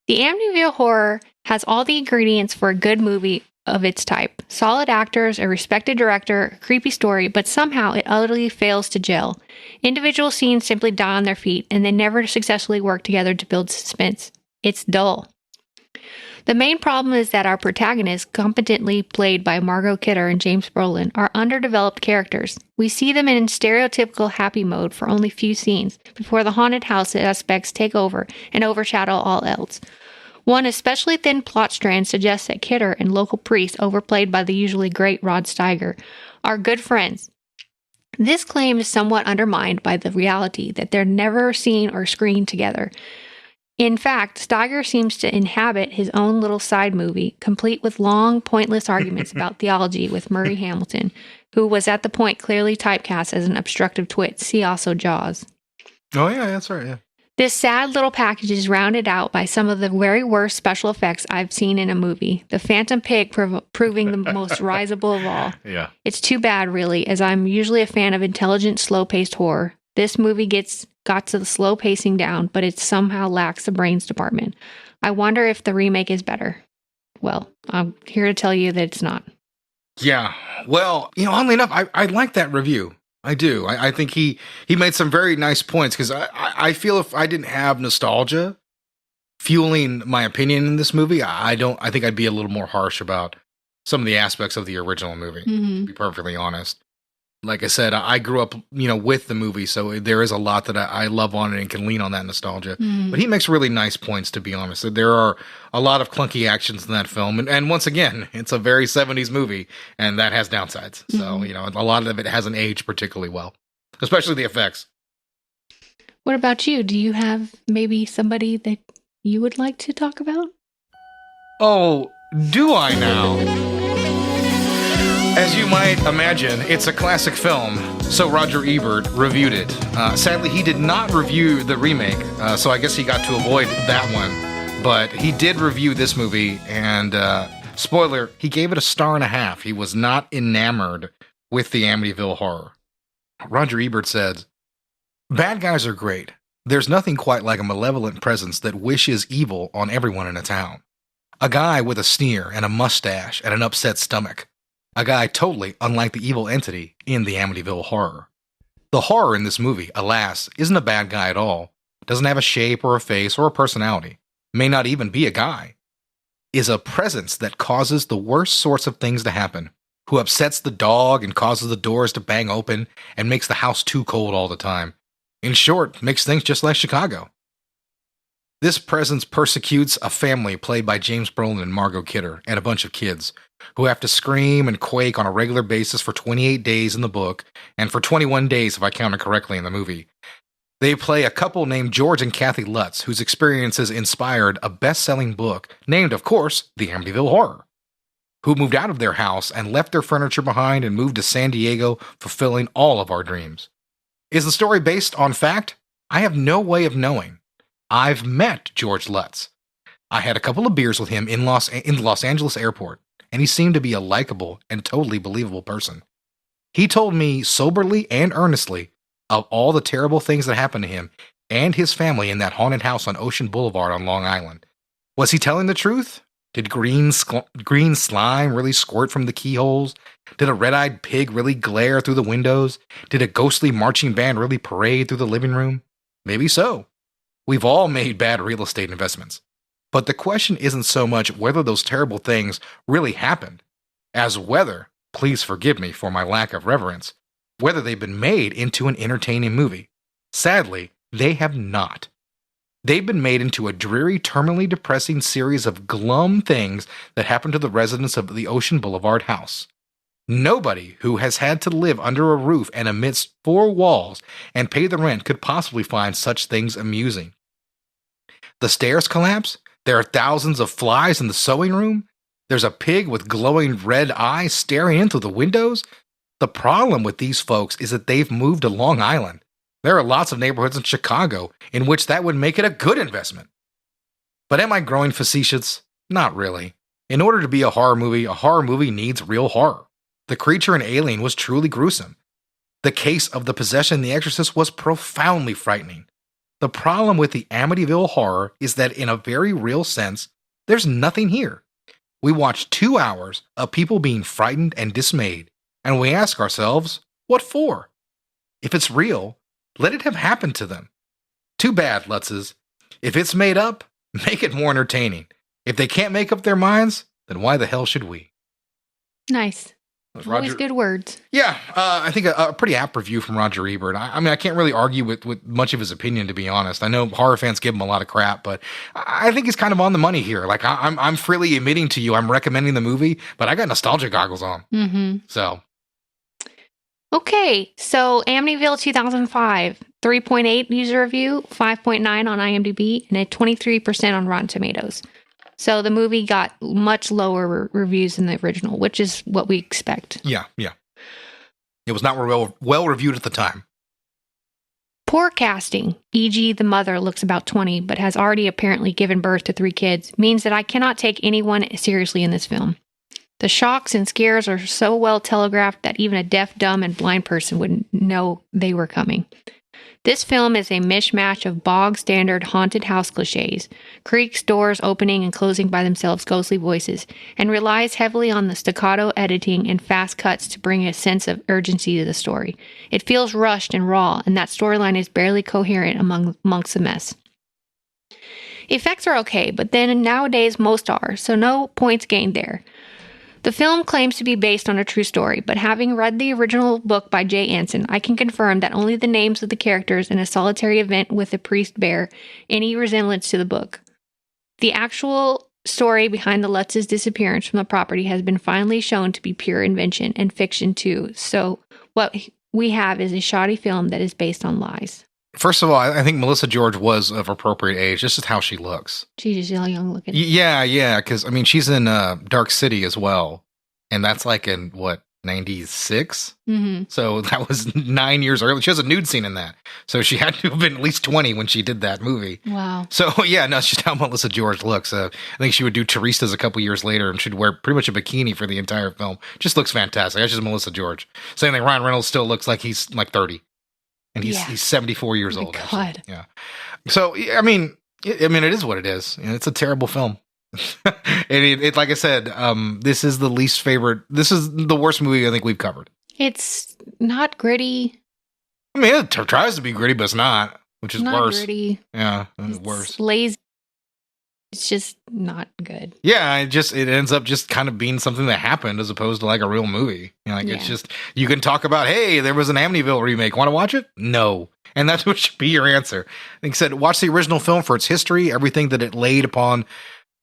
Speaker 2: The Amityville Horror has all the ingredients for a good movie of its type. Solid actors, a respected director, a creepy story, but somehow it utterly fails to gel. Individual scenes simply die on their feet, and they never successfully work together to build suspense. It's dull. The main problem is that our protagonists, competently played by Margot Kidder and James Brolin, are underdeveloped characters. We see them in stereotypical happy mode for only few scenes, before the haunted house aspects take over and overshadow all else. One especially thin plot strand suggests that Kidder and local priest, overplayed by the usually great Rod Steiger, are good friends. This claim is somewhat undermined by the reality that they're never seen or screened together. In fact, Steiger seems to inhabit his own little side movie, complete with long, pointless arguments about theology with Murray Hamilton, who was at the point clearly typecast as an obstructive twit. See also Jaws.
Speaker 1: Oh, yeah, that's right, yeah.
Speaker 2: This sad little package is rounded out by some of the very worst special effects I've seen in a movie. The Phantom Pig proving the most risible of all.
Speaker 1: Yeah.
Speaker 2: It's too bad, really, as I'm usually a fan of intelligent, slow-paced horror. This movie got to the slow pacing down, but it somehow lacks the brains department. I wonder if the remake is better. Well, I'm here to tell you that it's not.
Speaker 1: Yeah. Well, oddly enough, I like that review. I do. I think he made some very nice points, because I feel if I didn't have nostalgia fueling my opinion in this movie, I think I'd be a little more harsh about some of the aspects of the original movie, to be perfectly honest. Like I said, I grew up, with the movie, so there is a lot that I love on it and can lean on that nostalgia. But he makes really nice points, to be honest. There are a lot of clunky actions in that film. And once again, it's a very 70s movie, and that has downsides. So, a lot of it hasn't aged particularly well, especially the effects.
Speaker 2: What about you? Do you have maybe somebody that you would like to talk about?
Speaker 1: Oh, do I now? As you might imagine, it's a classic film, so Roger Ebert reviewed it. Sadly, he did not review the remake, so I guess he got to avoid that one. But he did review this movie, and spoiler, he gave it a 1.5 stars. He was not enamored with the Amityville Horror. Roger Ebert said, "Bad guys are great. There's nothing quite like a malevolent presence that wishes evil on everyone in a town. A guy with a sneer and a mustache and an upset stomach. A guy totally unlike the evil entity in the Amityville Horror. The horror in this movie, alas, isn't a bad guy at all. Doesn't have a shape or a face or a personality. May not even be a guy. Is a presence that causes the worst sorts of things to happen. Who upsets the dog and causes the doors to bang open and makes the house too cold all the time. In short, makes things just like Chicago. This presence persecutes a family played by James Brolin and Margot Kidder and a bunch of kids who have to scream and quake on a regular basis for 28 days in the book and for 21 days if I counted correctly in the movie. They play a couple named George and Kathy Lutz, whose experiences inspired a best-selling book named, of course, The Amityville Horror, who moved out of their house and left their furniture behind and moved to San Diego, fulfilling all of our dreams. Is the story based on fact? I have no way of knowing. I've met George Lutz. I had a couple of beers with him in the Los Angeles airport, and he seemed to be a likable and totally believable person. He told me soberly and earnestly of all the terrible things that happened to him and his family in that haunted house on Ocean Boulevard on Long Island. Was he telling the truth? Did green slime really squirt from the keyholes? Did a red-eyed pig really glare through the windows? Did a ghostly marching band really parade through the living room? Maybe so. We've all made bad real estate investments. But the question isn't so much whether those terrible things really happened, as whether, please forgive me for my lack of reverence, whether they've been made into an entertaining movie. Sadly, they have not. They've been made into a dreary, terminally depressing series of glum things that happen to the residents of the Ocean Boulevard house. Nobody who has had to live under a roof and amidst 4 walls and pay the rent could possibly find such things amusing. The stairs collapse. There are thousands of flies in the sewing room. There's a pig with glowing red eyes staring in through the windows. The problem with these folks is that they've moved to Long Island. There are lots of neighborhoods in Chicago in which that would make it a good investment. But am I growing facetious? Not really. In order to be a horror movie needs real horror. The creature in Alien was truly gruesome. The case of the possession in The Exorcist was profoundly frightening. The problem with the Amityville Horror is that in a very real sense, there's nothing here. We watch 2 hours of people being frightened and dismayed, and we ask ourselves, what for? If it's real, let it have happened to them. Too bad, Lutzes. If it's made up, make it more entertaining. If they can't make up their minds, then why the hell should we?
Speaker 2: Nice. Always good words.
Speaker 1: Yeah, I think a pretty apt review from Roger Ebert. I mean, I can't really argue with much of his opinion, to be honest. I know horror fans give him a lot of crap, but I think he's kind of on the money here. Like, I'm freely admitting to you, I'm recommending the movie, but I got nostalgia goggles on.
Speaker 2: Mm-hmm.
Speaker 1: So.
Speaker 2: Okay, so Amityville 2005, 3.8 user review, 5.9 on IMDb, and a 23% on Rotten Tomatoes. So the movie got much lower reviews than the original, which is what we expect.
Speaker 1: Yeah. It was not well reviewed at the time.
Speaker 2: Poor casting, e.g. the mother looks about 20 but has already apparently given birth to 3 kids, means that I cannot take anyone seriously in this film. The shocks and scares are so well telegraphed that even a deaf, dumb, and blind person would know they were coming. This film is a mishmash of bog-standard haunted house cliches, creaks, doors opening and closing by themselves, ghostly voices, and relies heavily on the staccato editing and fast cuts to bring a sense of urgency to the story. It feels rushed and raw, and that storyline is barely coherent amongst the mess. Effects are okay, but then nowadays most are, so no points gained there. The film claims to be based on a true story, but having read the original book by Jay Anson, I can confirm that only the names of the characters in a solitary event with the priest bear any resemblance to the book. The actual story behind the Lutz's disappearance from the property has been finally shown to be pure invention and fiction too, so what we have is a shoddy film that is based on lies.
Speaker 1: First of all, I think Melissa George was of appropriate age. This is how she looks.
Speaker 2: She's just young looking.
Speaker 1: Yeah, because, I mean, she's in Dark City as well. And that's like in, 96?
Speaker 2: Mm-hmm.
Speaker 1: So that was 9 years early. She has a nude scene in that. So she had to have been at least 20 when she did that movie.
Speaker 2: Wow.
Speaker 1: So, yeah, no, it's just how Melissa George looks. I think she would do Teresa's a couple years later and she'd wear pretty much a bikini for the entire film. Just looks fantastic. That's just Melissa George. Same thing, Ryan Reynolds still looks like he's like 30. And he's 74 years old.
Speaker 2: God.
Speaker 1: Actually. Yeah. So, I mean, it is what it is. It's a terrible film. It like I said, this is the least favorite. This is the worst movie I think we've covered.
Speaker 2: It's not gritty.
Speaker 1: I mean, it tries to be gritty, but it's not, which is
Speaker 2: not
Speaker 1: worse.
Speaker 2: Gritty.
Speaker 1: Yeah,
Speaker 2: it's
Speaker 1: worse.
Speaker 2: Lazy. It's just not good.
Speaker 1: Yeah, it ends up just kind of being something that happened as opposed to like a real movie. It's just, you can talk about, hey, there was an Amityville remake. Want to watch it? No. And that's what should be your answer. Like I said, watch the original film for its history, everything that it laid upon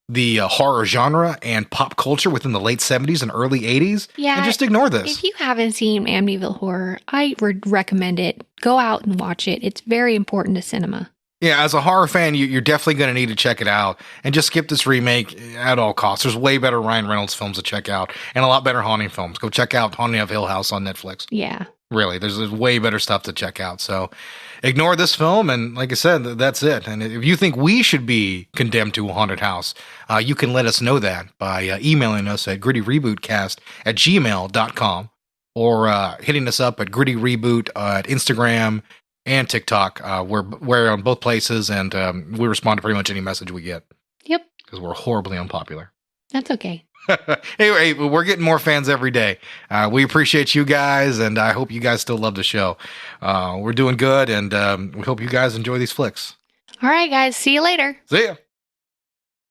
Speaker 1: the horror genre and pop culture within the late 70s and early 80s.
Speaker 2: Yeah.
Speaker 1: And just ignore this.
Speaker 2: If you haven't seen Amityville Horror, I would recommend it. Go out and watch it. It's very important to cinema.
Speaker 1: Yeah, as a horror fan, you're definitely going to need to check it out and just skip this remake at all costs. There's way better Ryan Reynolds films to check out and a lot better haunting films. Go check out Haunting of Hill House on Netflix.
Speaker 2: Yeah.
Speaker 1: Really, there's way better stuff to check out. So ignore this film, and like I said, that's it. And if you think we should be condemned to a haunted house, you can let us know that by emailing us at grittyrebootcast@gmail.com or hitting us up at grittyreboot at Instagram and TikTok. We're on both places, and we respond to pretty much any message we get.
Speaker 2: Yep.
Speaker 1: Because we're horribly unpopular.
Speaker 2: That's okay.
Speaker 1: Anyway, we're getting more fans every day. We appreciate you guys, and I hope you guys still love the show. We're doing good, and we hope you guys enjoy these flicks.
Speaker 2: All right, guys. See you later.
Speaker 1: See ya.